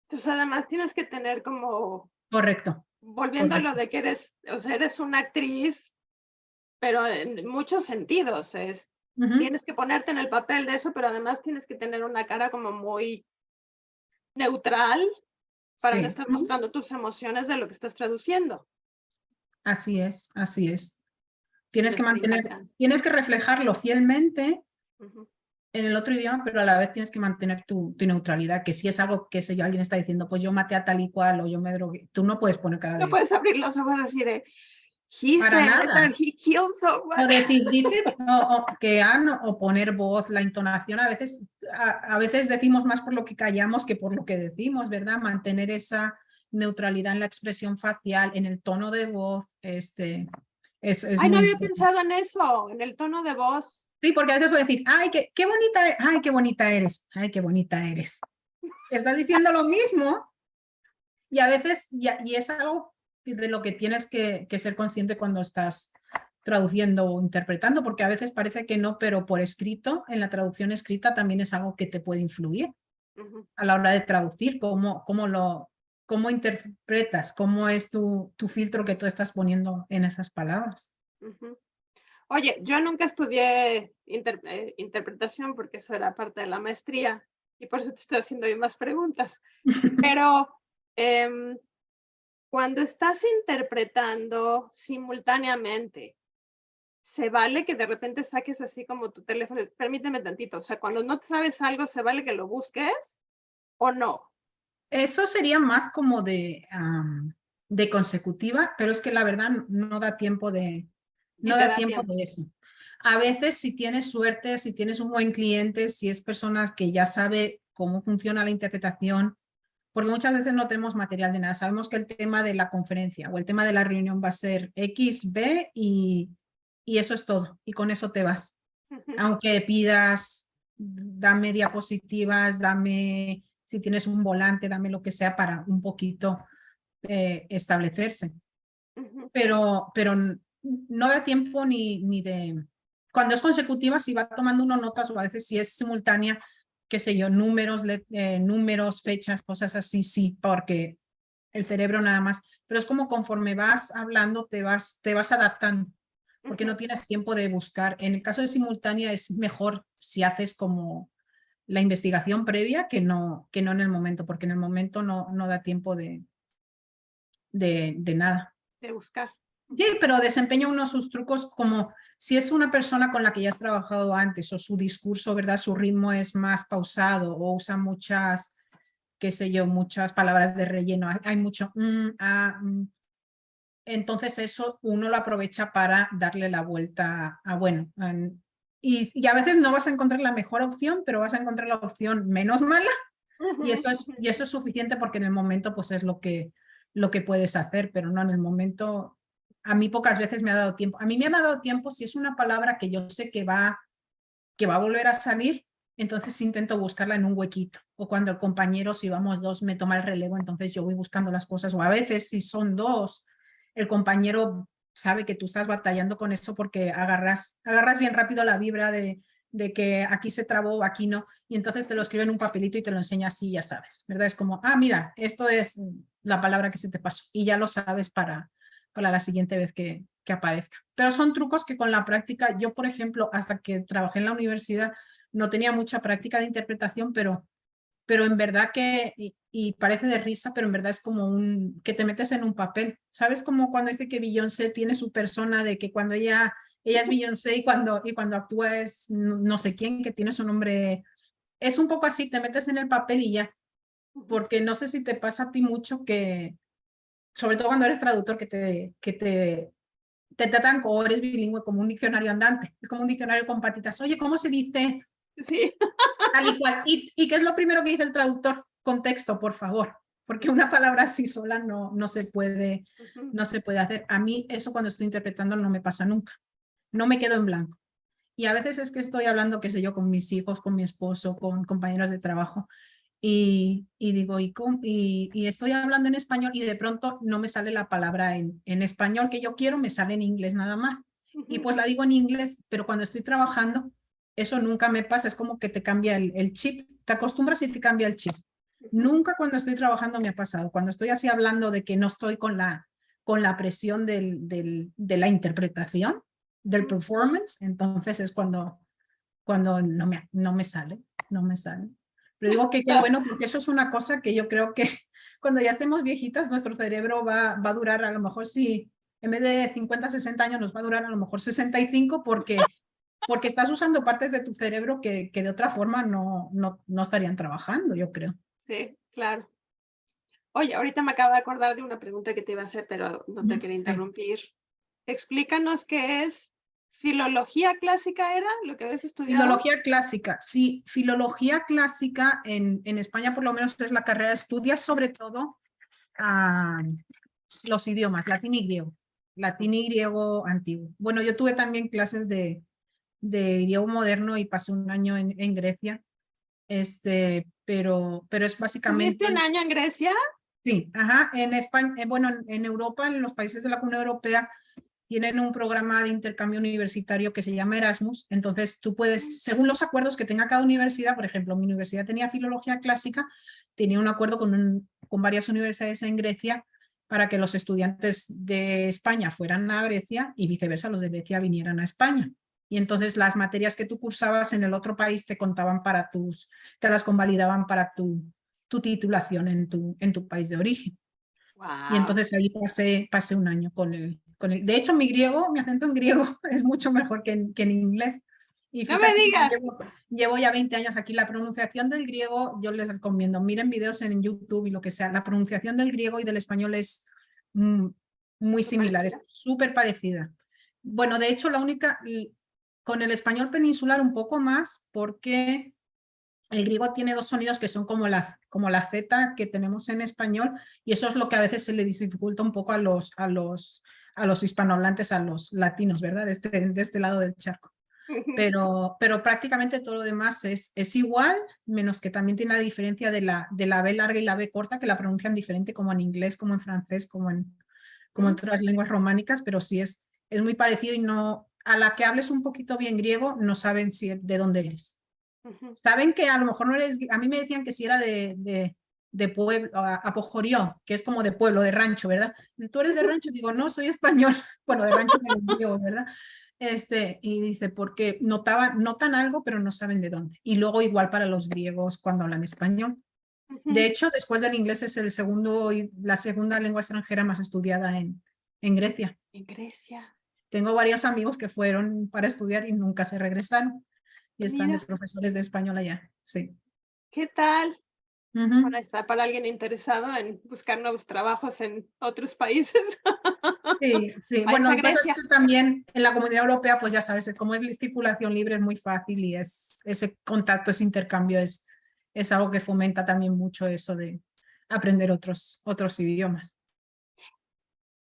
Entonces además tienes que tener como, Correcto. volviendo a lo de que eres una actriz, pero en muchos sentidos, tienes que ponerte en el papel de eso, pero además tienes que tener una cara como muy neutral para no Sí, estar mostrando tus emociones de lo que estás traduciendo. así es, así es. Sí, me estoy imaginando. Tienes que reflejarlo fielmente, en el otro idioma, pero a la vez tienes que mantener tu neutralidad, que si es algo que sé yo, alguien está diciendo, pues yo maté a tal y cual o yo me drogué, tú no puedes poner cara No de... puedes abrir los ojos así de, he Para said that nada. he killed someone. O decir, dice o que han, o poner voz, la entonación, a veces decimos más por lo que callamos que por lo que decimos, ¿verdad? Mantener esa neutralidad en la expresión facial, en el tono de voz, es Ay, no muy había importante. pensado en eso, en el tono de voz. Sí, porque a veces puedes decir, ay, qué bonita, ay, qué bonita eres, ay, qué bonita eres. Estás diciendo lo mismo y a veces, y es algo de lo que tienes que ser consciente cuando estás traduciendo o interpretando, porque a veces parece que no, pero por escrito, en la traducción escrita también es algo que te puede influir a la hora de traducir, cómo interpretas, cómo es tu filtro que tú estás poniendo en esas palabras. Oye, yo nunca estudié interpretación porque eso era parte de la maestría y por eso te estoy haciendo yo más preguntas. Pero cuando estás interpretando simultáneamente, ¿se vale que de repente saques así como tu teléfono? Permíteme tantito, o sea, cuando no sabes algo, ¿se vale que lo busques o no? Eso sería más como de consecutiva, pero es que la verdad no da tiempo Ni no te da da tiempo tiempo. de eso. A veces si tienes suerte, si tienes un buen cliente, si es persona que ya sabe cómo funciona la interpretación, porque muchas veces no tenemos material de nada. Sabemos que el tema de la conferencia o el tema de la reunión va a ser X, B y eso es todo. Y con eso te vas. Aunque pidas, dame diapositivas, dame, si tienes un volante, dame lo que sea para un poquito establecerse. Pero no da tiempo ni de... Cuando es consecutiva, si va tomando uno notas o a veces si es simultánea, qué sé yo, números, fechas, cosas así, sí, porque el cerebro nada más. Pero es como conforme vas hablando, te vas adaptando porque no tienes tiempo de buscar. En el caso de simultánea es mejor si haces como la investigación previa que no en el momento, porque en el momento no da tiempo de nada. De buscar. Sí, pero desempeña uno sus trucos como si es una persona con la que ya has trabajado antes o su discurso, ¿verdad? Su ritmo es más pausado o usa muchas, qué sé yo, muchas palabras de relleno. Hay mucho entonces eso uno lo aprovecha para darle la vuelta a bueno. Y a veces no vas a encontrar la mejor opción, pero vas a encontrar la opción menos mala y eso es suficiente porque en el momento pues es lo que puedes hacer, pero no en el momento. A mí pocas veces me ha dado tiempo. A mí me ha dado tiempo si es una palabra que yo sé que va a volver a salir, entonces intento buscarla en un huequito. O cuando el compañero, si vamos dos, me toma el relevo, entonces yo voy buscando las cosas. O a veces, si son dos, el compañero sabe que tú estás batallando con eso porque agarras bien rápido la vibra de que aquí se trabó, aquí no, y entonces te lo escribe en un papelito y te lo enseña así, ya sabes, ¿verdad? Es como, mira, esto es la palabra que se te pasó y ya lo sabes para la siguiente vez que aparezca. Pero son trucos que con la práctica, yo por ejemplo, hasta que trabajé en la universidad, no tenía mucha práctica de interpretación, pero en verdad que, y parece de risa, pero en verdad es como que te metes en un papel. ¿Sabes? Como cuando dice que Beyoncé tiene su persona de que cuando ella es Beyoncé y cuando actúa es no sé quién, que tiene su nombre. Es un poco así, te metes en el papel y ya. Porque no sé si te pasa a ti mucho que, sobre todo cuando eres traductor, que te tratan como eres bilingüe, como un diccionario andante. Es como un diccionario con patitas. Oye, ¿cómo se dice? Sí. Tal y cual. ¿Y qué es lo primero que dice el traductor? Contexto, por favor. Porque una palabra así sola no se puede hacer. A mí eso cuando estoy interpretando no me pasa nunca. No me quedo en blanco. Y a veces es que estoy hablando, qué sé yo, con mis hijos, con mi esposo, con compañeros de trabajo. Y digo, y estoy hablando en español y de pronto no me sale la palabra en español que yo quiero, me sale en inglés nada más. Y pues la digo en inglés, pero cuando estoy trabajando, eso nunca me pasa, es como que te cambia el chip, te acostumbras y te cambia el chip. Nunca cuando estoy trabajando me ha pasado, cuando estoy así hablando de que no estoy con la presión de la interpretación, del performance, entonces es cuando no me sale. Pero digo que qué bueno, porque eso es una cosa que yo creo que cuando ya estemos viejitas, nuestro cerebro va a durar, a lo mejor si en vez de 50, 60 años, nos va a durar a lo mejor 65, porque porque estás usando partes de tu cerebro que de otra forma no estarían trabajando, yo creo. Sí, claro. Oye, ahorita me acabo de acordar de una pregunta que te iba a hacer, pero no te quería Sí. interrumpir. Explícanos qué es filología clásica, ¿era lo que habías estudiado? Filología clásica, sí, filología clásica en España por lo menos es la carrera, estudia sobre todo los idiomas, latín y griego antiguo. Bueno, yo tuve también clases de griego moderno y pasé un año en Grecia, pero es básicamente... ¿Tuviste un año en Grecia? Sí, ajá, en España, bueno, en Europa, en los países de la Unión Europea, tienen un programa de intercambio universitario que se llama Erasmus, entonces tú puedes, según los acuerdos que tenga cada universidad, por ejemplo, mi universidad tenía filología clásica, tenía un acuerdo con varias universidades en Grecia para que los estudiantes de España fueran a Grecia y viceversa, los de Grecia vinieran a España. Y entonces las materias que tú cursabas en el otro país te contaban te las convalidaban para tu titulación en tu país de origen. Y Wow. entonces ahí pasé un año con el... De hecho, mi acento en griego es mucho mejor que en inglés. Y No me fíjate, digas. llevo ya 20 años aquí. La pronunciación del griego, yo les recomiendo, miren videos en YouTube y lo que sea. La pronunciación del griego y del español es muy similar, es súper parecida. Bueno, de hecho, con el español peninsular un poco más, porque el griego tiene dos sonidos que son como la Z que tenemos en español, y eso es lo que a veces se le dificulta un poco a los hispanohablantes, a los latinos, ¿verdad? De este lado del charco. Pero prácticamente todo lo demás es igual, menos que también tiene la diferencia de la B larga y la B corta, que la pronuncian diferente como en inglés, como en francés, como en otras lenguas románicas, pero sí es muy parecido, y no, a la que hables un poquito bien griego, no saben de dónde eres. Saben que a lo mejor no eres, a mí me decían que si era de pueblo, Apojorió, que es como de pueblo, de rancho, ¿verdad? ¿Tú eres de rancho? Digo, no, soy español. Bueno, de rancho de los griegos, ¿verdad? Y dice, porque notan algo, pero no saben de dónde. Y luego igual para los griegos cuando hablan español. De hecho, después del inglés es la segunda lengua extranjera más estudiada en Grecia. En Grecia. Tengo varios amigos que fueron para estudiar y nunca se regresaron. Y están de Mira, profesores de español allá, sí. ¿qué tal? Ujú. Bueno, está para alguien interesado en buscar nuevos trabajos en otros países. Sí, sí. Vais Bueno, a lo que pasa es Grecia. que también en la Comunidad Europea, pues ya sabes, como es circulación libre, es muy fácil, y ese contacto, ese intercambio es algo que fomenta también mucho eso de aprender otros idiomas.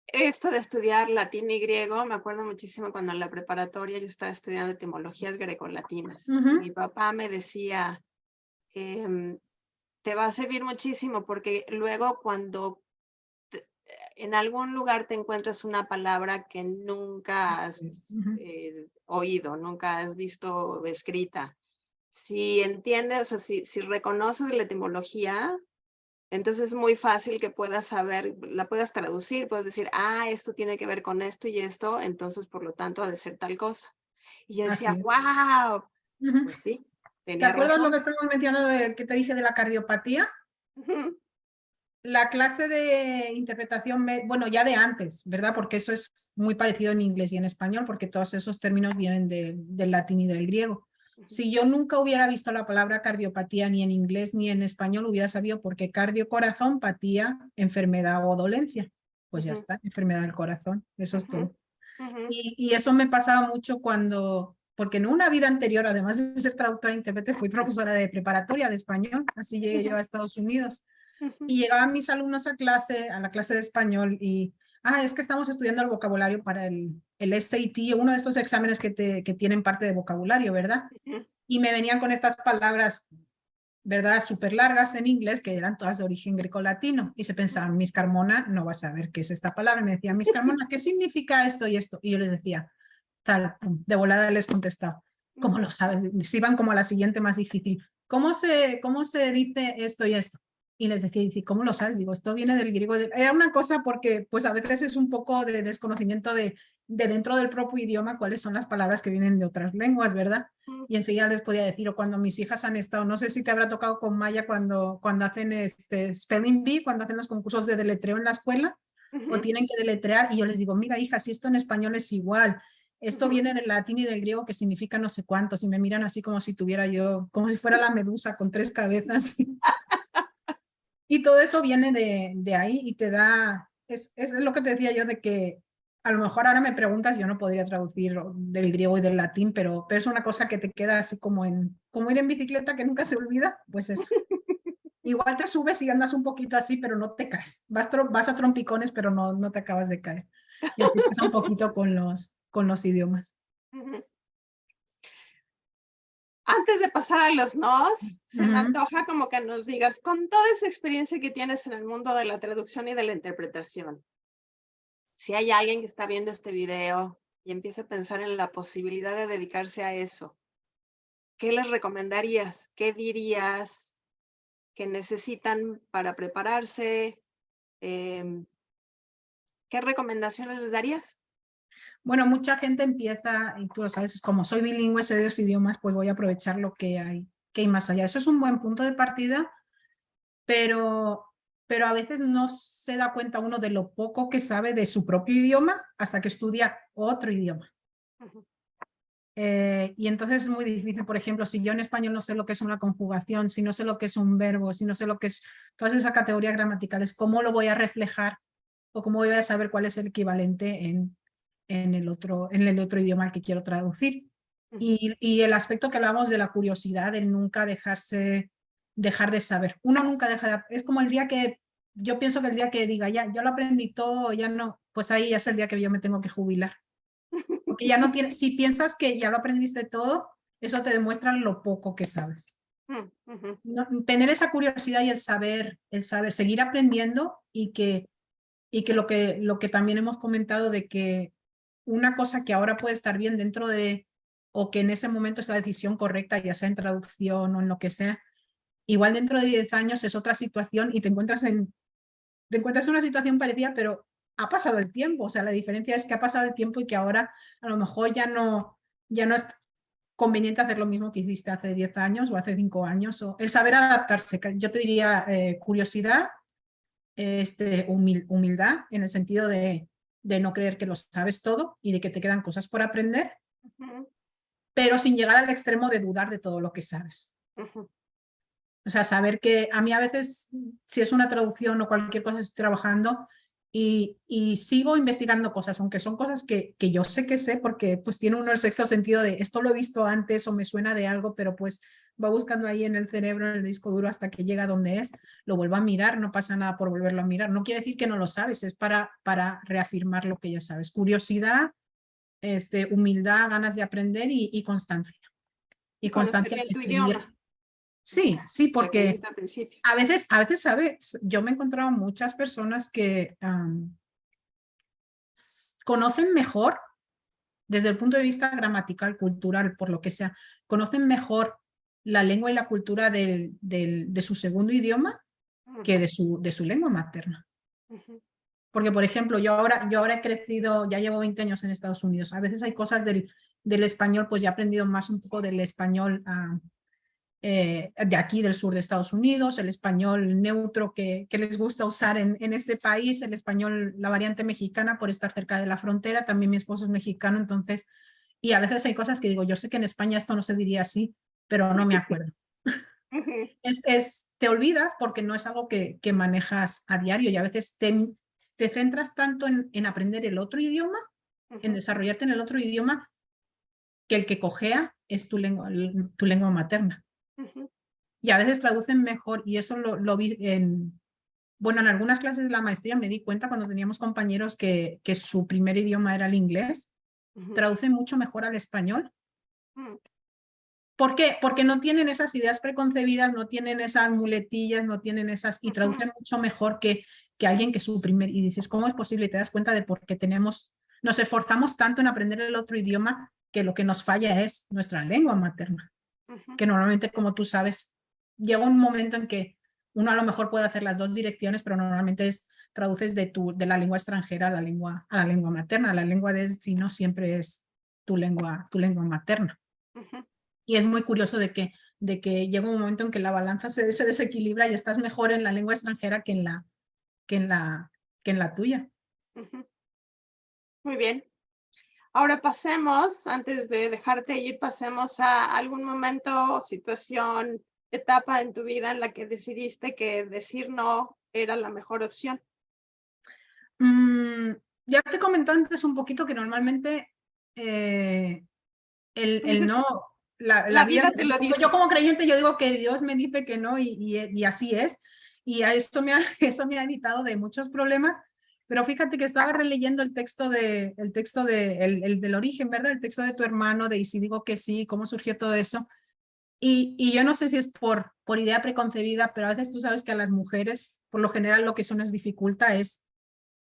Esto de estudiar latín y griego, me acuerdo muchísimo cuando en la preparatoria yo estaba estudiando etimologías grecolatinas. Mi papá me decía, te va a servir muchísimo porque luego cuando en algún lugar te encuentras una palabra que nunca has oído, nunca has visto escrita. Si entiendes o si reconoces la etimología, entonces es muy fácil que puedas saber, la puedas traducir, puedes decir, esto tiene que ver con esto y esto, entonces por lo tanto ha de ser tal cosa. Y yo decía, Así es. wow, pues sí, ¿Te tenía acuerdas lo razón. que estamos mencionando que te dije de la cardiopatía? La clase de interpretación, bueno, ya de antes, ¿verdad? Porque eso es muy parecido en inglés y en español, porque todos esos términos vienen del latín y del griego. Si yo nunca hubiera visto la palabra cardiopatía ni en inglés ni en español, hubiera sabido por qué cardio, corazón, patía, enfermedad o dolencia. Pues ya está, enfermedad del corazón, eso es todo. Y eso me pasaba mucho porque en una vida anterior, además de ser traductora e intérprete, fui profesora de preparatoria de español, así llegué yo a Estados Unidos. Y llegaban mis alumnos a la clase de español, y, es que estamos estudiando el vocabulario para el SAT, uno de estos exámenes que tienen parte de vocabulario, ¿verdad? Y me venían con estas palabras, ¿verdad? Súper largas en inglés, que eran todas de origen grecolatino, y se pensaban, Miss Carmona no va a saber qué es esta palabra. Me decían, Miss Carmona, ¿qué significa esto y esto? Y yo les decía, tal, de volada les contestaba, ¿cómo lo sabes? Se iban como a la siguiente más difícil. ¿Cómo se dice esto y esto? Y les decía, ¿cómo lo sabes? Digo, esto viene del griego. Era una cosa porque pues a veces es un poco de desconocimiento de dentro del propio idioma cuáles son las palabras que vienen de otras lenguas, ¿verdad? Y enseguida les podía decir, o cuando mis hijas han estado, no sé si te habrá tocado con Maya cuando hacen Spelling Bee, cuando hacen los concursos de deletreo en la escuela, o tienen que deletrear, y yo les digo, mira hija, si esto en español es igual, esto viene del latín y del griego que significa no sé cuántos, y me miran así como si tuviera yo, como si fuera la medusa con 3 cabezas. Y todo eso viene de ahí y te da, es lo que te decía yo de que a lo mejor ahora me preguntas, yo no podría traducir del griego y del latín, pero es una cosa que te queda así como ir en bicicleta que nunca se olvida, pues eso. Igual te subes y andas un poquito así, pero no te caes. Vas a trompicones, pero no te acabas de caer. Y así pasa un poquito con los idiomas. Antes de pasar a los nos, se me Ujú. antoja como que nos digas, con toda esa experiencia que tienes en el mundo de la traducción y de la interpretación, si hay alguien que está viendo este video y empieza a pensar en la posibilidad de dedicarse a eso, ¿qué les recomendarías? ¿Qué dirías que necesitan para prepararse? ¿Qué recomendaciones les darías? Bueno, mucha gente empieza, y tú lo sabes, como soy bilingüe, sé de dos idiomas, pues voy a aprovechar lo que hay más allá. Eso es un buen punto de partida, pero a veces no se da cuenta uno de lo poco que sabe de su propio idioma hasta que estudia otro idioma. Y entonces es muy difícil, por ejemplo, si yo en español no sé lo que es una conjugación, si no sé lo que es un verbo, si no sé lo que es todas esas categorías gramaticales, ¿cómo lo voy a reflejar o cómo voy a saber cuál es el equivalente en el otro idioma al que quiero traducir? Y el aspecto que hablamos de la curiosidad, el nunca dejar de saber. Uno nunca deja de... Es como el día que, yo pienso que el día que diga, ya lo aprendí todo, ya no, pues ahí ya es el día que yo me tengo que jubilar. Porque ya no tienes, si piensas que ya lo aprendiste todo, eso te demuestra lo poco que sabes. No, tener esa curiosidad y el saber, seguir aprendiendo y que lo que también hemos comentado de que una cosa que ahora puede estar bien dentro de, o que en ese momento es la decisión correcta, ya sea en traducción o en lo que sea, igual dentro de 10 años es otra situación y te encuentras en una situación parecida, pero ha pasado el tiempo. O sea, la diferencia es que ha pasado el tiempo y que ahora a lo mejor ya no es conveniente hacer lo mismo que hiciste hace 10 años o hace 5 años. O el saber adaptarse. Yo te diría curiosidad, humildad, en el sentido de no creer que lo sabes todo y de que te quedan cosas por aprender, pero sin llegar al extremo de dudar de todo lo que sabes. O sea, saber que a mí a veces, si es una traducción o cualquier cosa, estoy trabajando y sigo investigando cosas, aunque son cosas que yo sé que sé, porque pues tiene uno el sexto sentido de esto lo he visto antes o me suena de algo, pero pues va buscando ahí en el cerebro, en el disco duro hasta que llega donde es, lo vuelvo a mirar, no pasa nada por volverlo a mirar. No quiere decir que no lo sabes, es para reafirmar lo que ya sabes. Curiosidad, humildad, ganas de aprender y constancia. Y Conocer constancia bien de tu seguir. idioma, Sí, sí, lo que porque dijiste al principio. a veces, ¿sabes? Yo me he encontrado muchas personas que conocen mejor desde el punto de vista gramatical, cultural, por lo que sea, conocen mejor la lengua y la cultura de su segundo idioma que de su lengua materna. Porque, por ejemplo, yo ahora he crecido, ya llevo 20 años en Estados Unidos. A veces hay cosas del español, pues ya he aprendido más un poco del español de aquí del sur de Estados Unidos, el español neutro que les gusta usar en este país, el español, la variante mexicana por estar cerca de la frontera, también mi esposo es mexicano, entonces, y a veces hay cosas que digo, yo sé que en España esto no se diría así, pero no me acuerdo. Te olvidas porque no es algo que manejas a diario y a veces te centras tanto en aprender el otro idioma, en desarrollarte en el otro idioma, que el que cojea es tu lengua materna. Y a veces traducen mejor, y eso lo vi en algunas clases de la maestría me di cuenta cuando teníamos compañeros que su primer idioma era el inglés, traducen mucho mejor al español. ¿Por qué? Porque no tienen esas ideas preconcebidas, no tienen esas muletillas, no tienen esas, y traducen mucho mejor que alguien que su primer, y dices, ¿cómo es posible? Y te das cuenta de por qué nos esforzamos tanto en aprender el otro idioma que lo que nos falla es nuestra lengua materna, que normalmente, como tú sabes, llega un momento en que uno a lo mejor puede hacer las dos direcciones, pero normalmente traduces de la lengua extranjera a la lengua materna. La lengua de destino siempre es tu lengua materna. Y es muy curioso de que llega un momento en que la balanza se desequilibra y estás mejor en la lengua extranjera que en la tuya. Muy bien. Ahora pasemos, antes de dejarte ir, pasemos a algún momento, situación, etapa en tu vida en la que decidiste que decir no era la mejor opción. Ya te comenté antes un poquito que normalmente el Dices, no, la la vida, vida te lo yo dice. como creyente, yo digo que Dios me dice que no y así es. Y a eso eso me ha evitado de muchos problemas. Pero fíjate que estaba releyendo el texto el del origen, ¿verdad? El texto de tu hermano, de y si digo que sí, cómo surgió todo eso. Y yo no sé si es por idea preconcebida, pero a veces tú sabes que a las mujeres, por lo general, lo que eso nos dificulta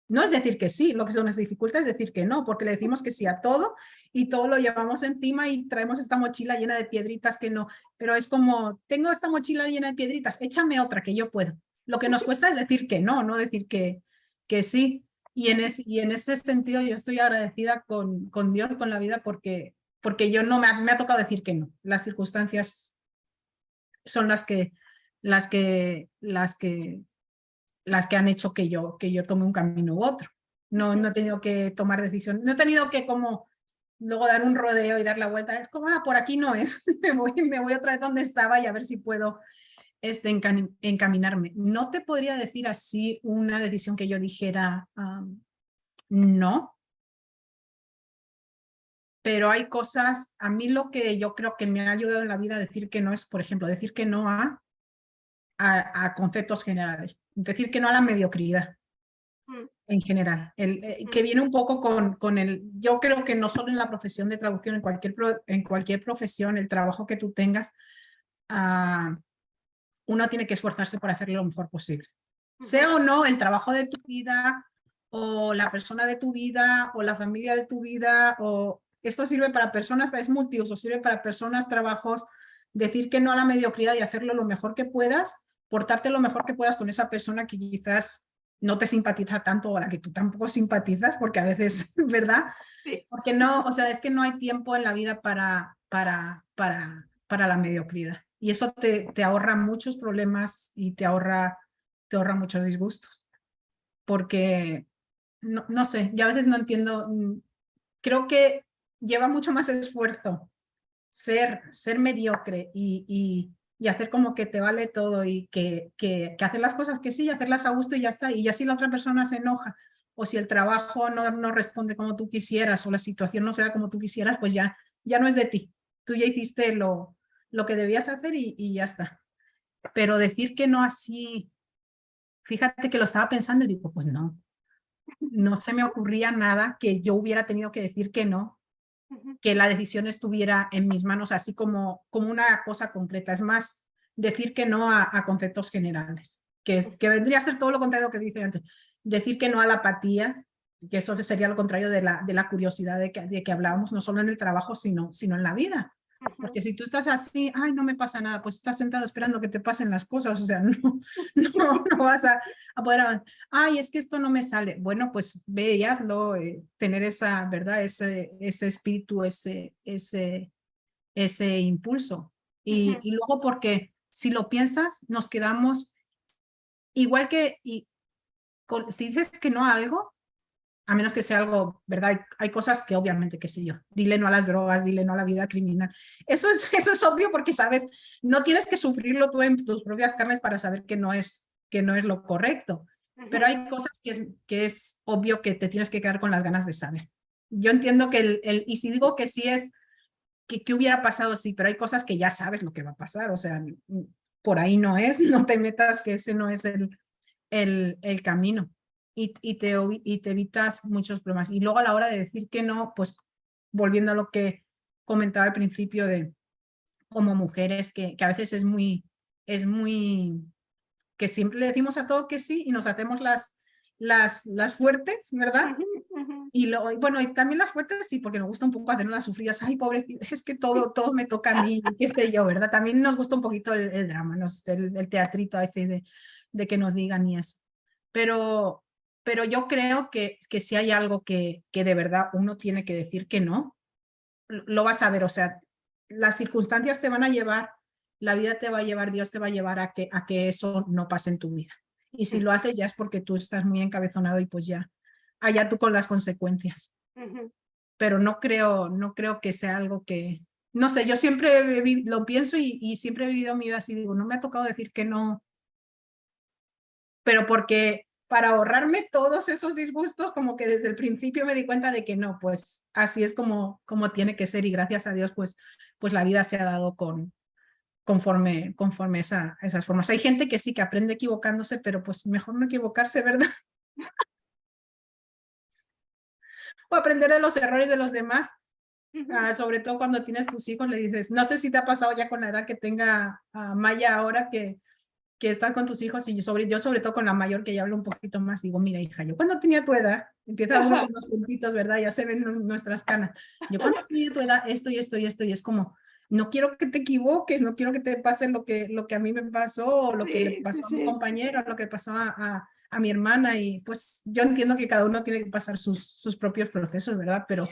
no es decir que sí, lo que se nos dificulta es decir que no, porque le decimos que sí a todo y todo lo llevamos encima y traemos esta mochila llena de piedritas que no, pero es como, tengo esta mochila llena de piedritas, échame otra que yo puedo. Lo que nos cuesta es decir que no, no decir que sí. Y en ese sentido yo estoy agradecida con Dios, con la vida, porque yo no me ha tocado decir que no. Las circunstancias son las que han hecho que yo tome un camino u otro. No he tenido que tomar decisión, no he tenido que como luego dar un rodeo y dar la vuelta. Es como, por aquí no es, me voy otra vez donde estaba y a ver si puedo encaminarme. No te podría decir así una decisión que yo dijera no, pero hay cosas, a mí lo que yo creo que me ha ayudado en la vida a decir que no es, por ejemplo, decir que no a conceptos generales, decir que no a la mediocridad en general, que viene un poco yo creo que no solo en la profesión de traducción, en cualquier profesión, el trabajo que tú tengas, uno tiene que esforzarse por hacerlo lo mejor posible. Sea o no el trabajo de tu vida, o la persona de tu vida, o la familia de tu vida, o esto sirve para personas, es multiuso, sirve para personas, trabajos, decir que no a la mediocridad y hacerlo lo mejor que puedas, portarte lo mejor que puedas con esa persona que quizás no te simpatiza tanto o a la que tú tampoco simpatizas, porque a veces, ¿verdad? Sí. Porque no, o sea, es que no hay tiempo en la vida para la mediocridad. Y eso te ahorra muchos problemas y te ahorra muchos disgustos. Porque, no sé, yo a veces no entiendo, creo que lleva mucho más esfuerzo ser mediocre y hacer como que te vale todo y que hacer las cosas que sí y hacerlas a gusto y ya está. Y ya si la otra persona se enoja o si el trabajo no responde como tú quisieras o la situación no se da como tú quisieras, pues ya no es de ti. Tú ya hiciste lo que debías hacer y ya está. Pero decir que no así, fíjate que lo estaba pensando y digo, pues no se me ocurría nada que yo hubiera tenido que decir que no, que la decisión estuviera en mis manos, así como una cosa concreta. Es más, decir que no a conceptos generales, que vendría a ser todo lo contrario que dice antes. Decir que no a la apatía, que eso sería lo contrario de la curiosidad de que hablábamos, no solo en el trabajo, sino en la vida. Porque si tú estás así, ay, no me pasa nada, pues estás sentado esperando que te pasen las cosas, o sea, no vas a poder, ay, es que esto no me sale. Bueno, pues ve y hazlo, tener esa, ¿verdad? Ese espíritu, ese impulso. Y luego porque si lo piensas, nos quedamos igual si dices que no a algo, a menos que sea algo, ¿verdad? Hay cosas que obviamente, qué sé yo, dile no a las drogas, dile no a la vida criminal. Eso es obvio porque, sabes, no tienes que sufrirlo tú en tus propias carnes para saber que no es lo correcto. Pero hay cosas que es obvio que te tienes que quedar con las ganas de saber. Yo entiendo que y si digo que sí es, que hubiera pasado, sí, pero hay cosas que ya sabes lo que va a pasar, o sea, por ahí no es, no te metas que ese no es el camino y te evitas muchos problemas. Y luego a la hora de decir que no, pues volviendo a lo que comentaba al principio de como mujeres, que a veces es muy, que siempre le decimos a todo que sí y nos hacemos las fuertes, ¿verdad? Y bueno, y también las fuertes sí, porque nos gusta un poco hacernos las sufridas. Ay, pobrecita, es que todo me toca a mí, qué sé yo, ¿verdad? También nos gusta un poquito el drama, el teatrito ese de que nos digan y eso. Pero yo creo que si hay algo que de verdad uno tiene que decir que no, lo vas a ver, o sea, las circunstancias te van a llevar, la vida te va a llevar, Dios te va a llevar a que eso no pase en tu vida. Y si lo haces ya es porque tú estás muy encabezonado y pues ya, allá tú con las consecuencias. pero no creo que sea algo que, no sé, yo siempre lo pienso y siempre he vivido mi vida así, digo, no me ha tocado decir que no, pero porque para ahorrarme todos esos disgustos, como que desde el principio me di cuenta de que no, pues así es como tiene que ser y gracias a Dios, pues la vida se ha dado conforme esas formas. Hay gente que sí que aprende equivocándose, pero pues mejor no equivocarse, ¿verdad? O aprender de los errores de los demás. Sobre todo cuando tienes tus hijos, le dices, no sé si te ha pasado ya con la edad que tenga Maya ahora que estás con tus hijos y yo sobre todo con la mayor que ya hablo un poquito más, digo, mira hija, yo cuando tenía tu edad, empieza uno con los puntitos, ¿verdad? Ya se ven nuestras canas. Yo cuando tenía tu edad, esto y esto y esto, y es como, no quiero que te equivoques, no quiero que te pase lo que a mí me pasó, o lo que le pasó a mi compañero, lo que pasó a mi hermana, y pues yo entiendo que cada uno tiene que pasar sus propios procesos, ¿verdad? Pero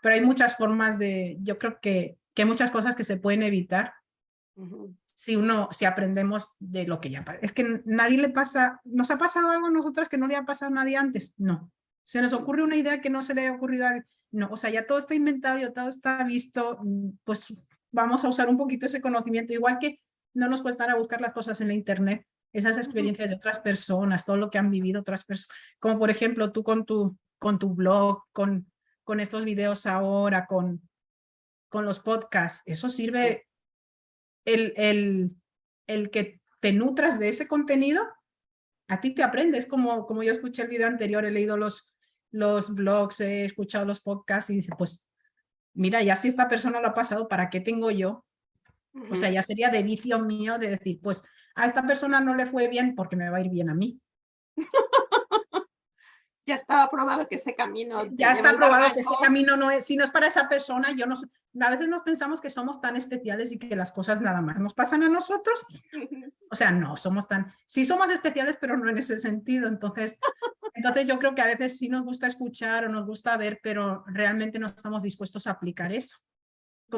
hay muchas formas yo creo que hay muchas cosas que se pueden evitar si aprendemos de lo que ya pasa. Es que nadie le pasa, ¿nos ha pasado algo a nosotras que no le ha pasado a nadie antes? No. ¿Se nos ocurre una idea que no se le ha ocurrido a alguien? No, o sea, ya todo está inventado, ya todo está visto, pues vamos a usar un poquito ese conocimiento, igual que no nos cuesta buscar las cosas en la internet, esas experiencias de otras personas, todo lo que han vivido otras personas, como por ejemplo tú con tu blog, con estos videos ahora, con los podcasts, eso sirve el que te nutras de ese contenido, a ti te aprendes, como yo escuché el video anterior, he leído los blogs, he escuchado los podcasts y dice, pues mira, ya si esta persona lo ha pasado, ¿para qué tengo yo? O sea, ya sería de vicio mío de decir, pues a esta persona no le fue bien porque me va a ir bien a mí. Ya estaba probado que ese camino ya está probado que ese camino no es, si no es para esa persona, yo no, a veces nos pensamos que somos tan especiales y que las cosas nada más nos pasan a nosotros. O sea, no somos sí somos especiales, pero no en ese sentido. Entonces yo creo que a veces sí nos gusta escuchar o nos gusta ver, pero realmente no estamos dispuestos a aplicar eso,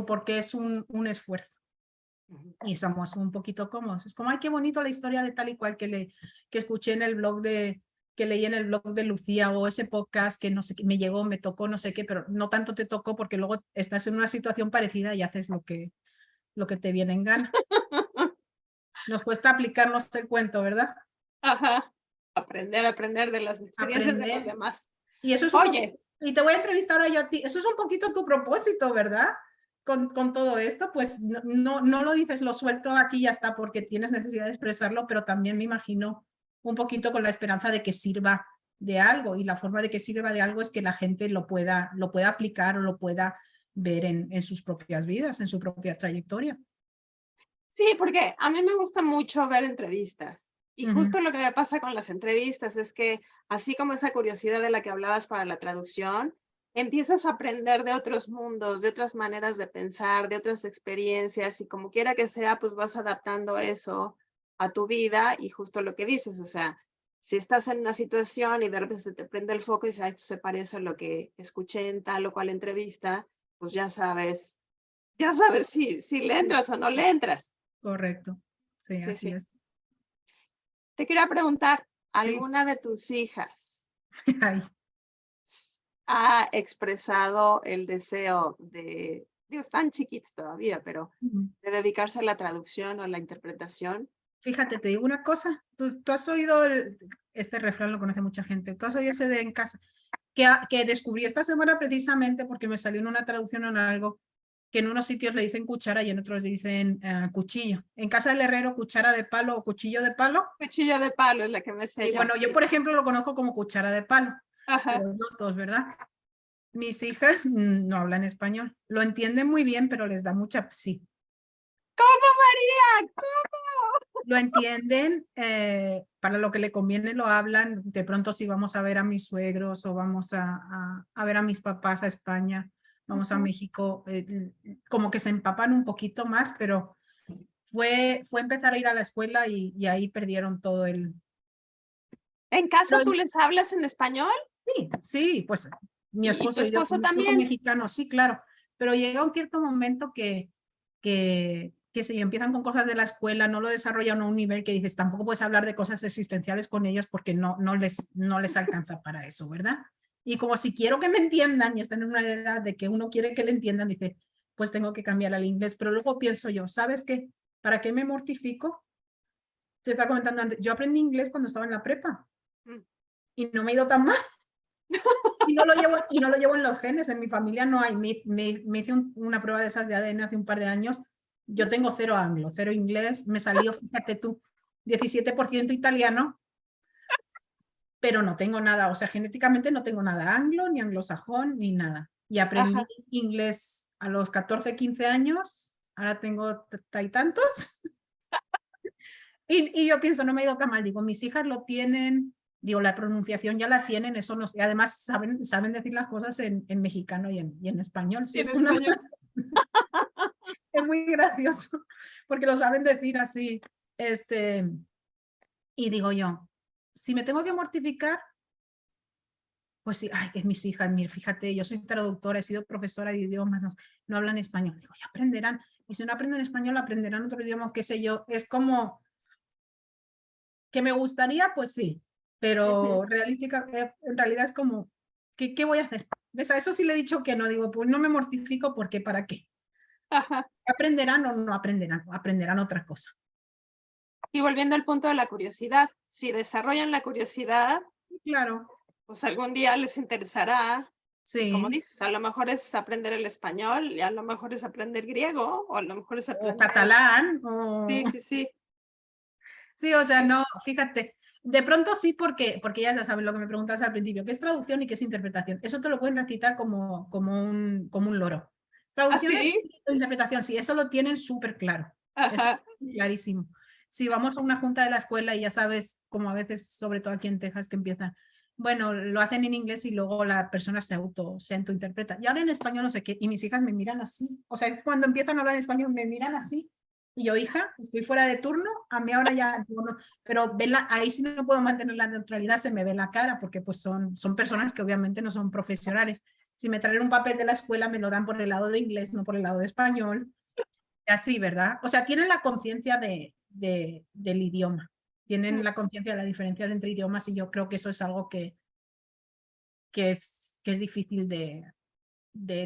porque es un esfuerzo. Y somos un poquito cómodos. Es como, ay, qué bonito la historia de tal y cual que escuché en el blog que leí en el blog de Lucía, o ese podcast que no sé qué, me llegó, me tocó, no sé qué, pero no tanto te tocó porque luego estás en una situación parecida y haces lo que te viene en gana. Nos cuesta aplicarnos el cuento, ¿verdad? Ajá. Aprender de las experiencias de los demás. Y eso es y te voy a entrevistar yo a ti, eso es un poquito tu propósito, ¿verdad? Con todo esto, pues no lo dices, lo suelto aquí y ya está, porque tienes necesidad de expresarlo, pero también me imagino un poquito con la esperanza de que sirva de algo, y la forma de que sirva de algo es que la gente lo pueda aplicar o lo pueda ver en sus propias vidas, en su propia trayectoria. Sí, porque a mí me gusta mucho ver entrevistas, y justo lo que me pasa con las entrevistas es que, así como esa curiosidad de la que hablabas para la traducción, empiezas a aprender de otros mundos, de otras maneras de pensar, de otras experiencias, y como quiera que sea, pues vas adaptando eso a tu vida. Y justo lo que dices, o sea, si estás en una situación y de repente se te prende el foco y dices, esto se parece a lo que escuché en tal o cual entrevista, pues ya sabes si le entras o no le entras. Correcto, sí, así es. Te quería preguntar, ¿alguna de tus hijas ha expresado el deseo de, están chiquitos todavía, pero de dedicarse a la traducción o la interpretación? Fíjate, te digo una cosa, tú has oído este refrán, lo conoce mucha gente, tú has oído ese de en casa, que descubrí esta semana precisamente porque me salió en una traducción en algo, que en unos sitios le dicen cuchara y en otros le dicen cuchillo. En casa del herrero, cuchara de palo o cuchillo de palo. Cuchillo de palo es la que me sé y yo. Bueno, yo por ejemplo lo conozco como cuchara de palo. Ajá. Los dos, ¿verdad? Mis hijas no hablan español, lo entienden muy bien, pero les da mucha, sí. ¿Cómo, María? ¿Cómo? Lo entienden, para lo que le conviene lo hablan. De pronto si vamos a ver a mis suegros o vamos a ver a mis papás a España, vamos a México, como que se empapan un poquito más, pero fue empezar a ir a la escuela y ahí perdieron todo el... ¿En casa tú les hablas en español? Sí, pues mi esposo y tu esposo también. Mexicano, sí, claro, pero llega un cierto momento que se empiezan con cosas de la escuela, no lo desarrollan a un nivel que dices, tampoco puedes hablar de cosas existenciales con ellos porque no les alcanza para eso, ¿verdad? Y como si quiero que me entiendan y están en una edad de que uno quiere que le entiendan, dice, pues tengo que cambiar al inglés. Pero luego pienso yo, ¿sabes qué? ¿Para qué me mortifico? Te estaba comentando antes, yo aprendí inglés cuando estaba en la prepa y no me ha ido tan mal. Y no lo llevo en los genes, en mi familia no hay. Me hice una prueba de esas de ADN hace un par de años. Yo tengo 0 anglo, 0 inglés, me salió, fíjate tú, 17% italiano, pero no tengo nada, o sea, genéticamente no tengo nada anglo, ni anglosajón, ni nada. Y aprendí inglés a los 14, 15 años, ahora tengo 30 y tantos. Y yo pienso, no me ha ido tan mal, digo, mis hijas lo tienen, digo, la pronunciación ya la tienen, eso no sé, además saben decir las cosas en mexicano y en español. Sí, en español. Es muy gracioso, porque lo saben decir así, y digo yo, si me tengo que mortificar, pues sí, ay, que es mis hijas, mira, fíjate, yo soy traductora, he sido profesora de idiomas, no hablan español, digo, ya aprenderán, y si no aprenden español, aprenderán otro idioma, qué sé yo, es como que me gustaría, pues sí, pero realística, en realidad es como, ¿qué voy a hacer? ¿Ves? A eso sí le he dicho que no, digo, pues no me mortifico porque ¿para qué? ¿Aprenderán o no aprenderán? Aprenderán otra cosa. Y volviendo al punto de la curiosidad, si desarrollan la curiosidad, claro, pues algún día les interesará. sí. Y como dices, a lo mejor es aprender el español, y a lo mejor es aprender griego, o a lo mejor es aprender... O catalán, o... Sí, sí, sí. Sí, o sea, no, fíjate, de pronto sí porque ya saben lo que me preguntas al principio, ¿qué es traducción y qué es interpretación? Eso te lo pueden recitar como un loro. Traducción es interpretación, sí, eso lo tienen súper claro, es clarísimo. Si vamos a una junta de la escuela y ya sabes, como a veces, sobre todo aquí en Texas, que empiezan, bueno, lo hacen en inglés y luego la persona se autointerpreta. Y ahora en español no sé qué, y mis hijas me miran así, o sea, cuando empiezan a hablar en español me miran así. Y yo, hija, estoy fuera de turno, a mí ahora ya, no, pero ahí sí no puedo mantener la neutralidad, se me ve la cara, porque pues son personas que obviamente no son profesionales. Si me traen un papel de la escuela, me lo dan por el lado de inglés, no por el lado de español. Y así, ¿verdad? O sea, tienen la conciencia del idioma, tienen la conciencia de la diferencia entre idiomas y yo creo que eso es algo que es difícil de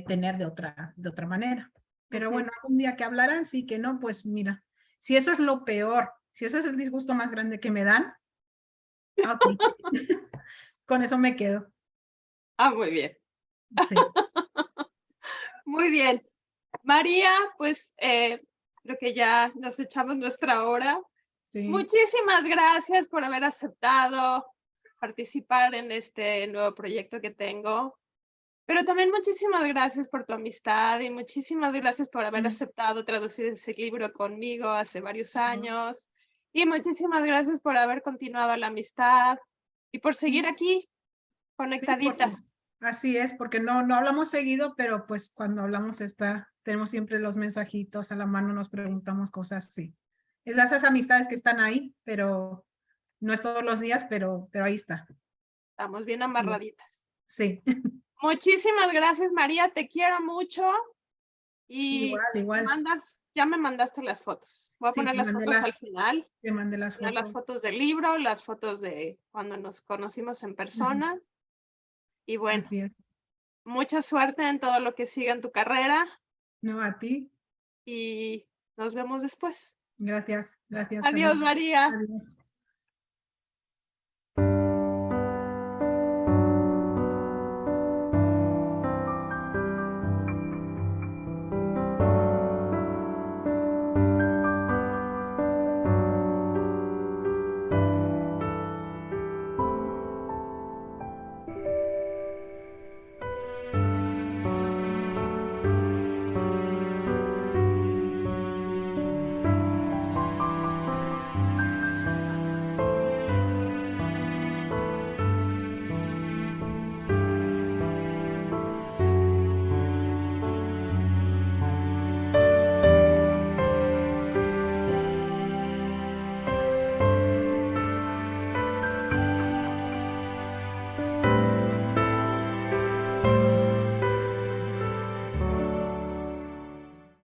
tener de otra manera. Pero bueno, algún día que hablarán, sí que no, pues mira, si eso es lo peor, si eso es el disgusto más grande que me dan, okay. Con eso me quedo. Muy bien. Sí. Muy bien. María, pues creo que ya nos echamos nuestra hora. Sí. Muchísimas gracias por haber aceptado participar en este nuevo proyecto que tengo. Pero también muchísimas gracias por tu amistad y muchísimas gracias por haber aceptado traducir ese libro conmigo hace varios años. Y muchísimas gracias por haber continuado la amistad y por seguir aquí conectaditas. Sí, así es, porque no hablamos seguido, pero pues cuando hablamos tenemos siempre los mensajitos a la mano, nos preguntamos cosas, sí. Es de esas amistades que están ahí, pero no es todos los días, pero ahí está. Estamos bien amarraditas. Sí. Muchísimas gracias, María, te quiero mucho. Y igual. Ya me mandaste las fotos. Voy a poner las fotos al final. Te mandé las fotos. Las fotos del libro, las fotos de cuando nos conocimos en persona. Y bueno, así es. Mucha suerte en todo lo que siga en tu carrera. No, a ti. Y nos vemos después. Gracias. Adiós, María. Adiós.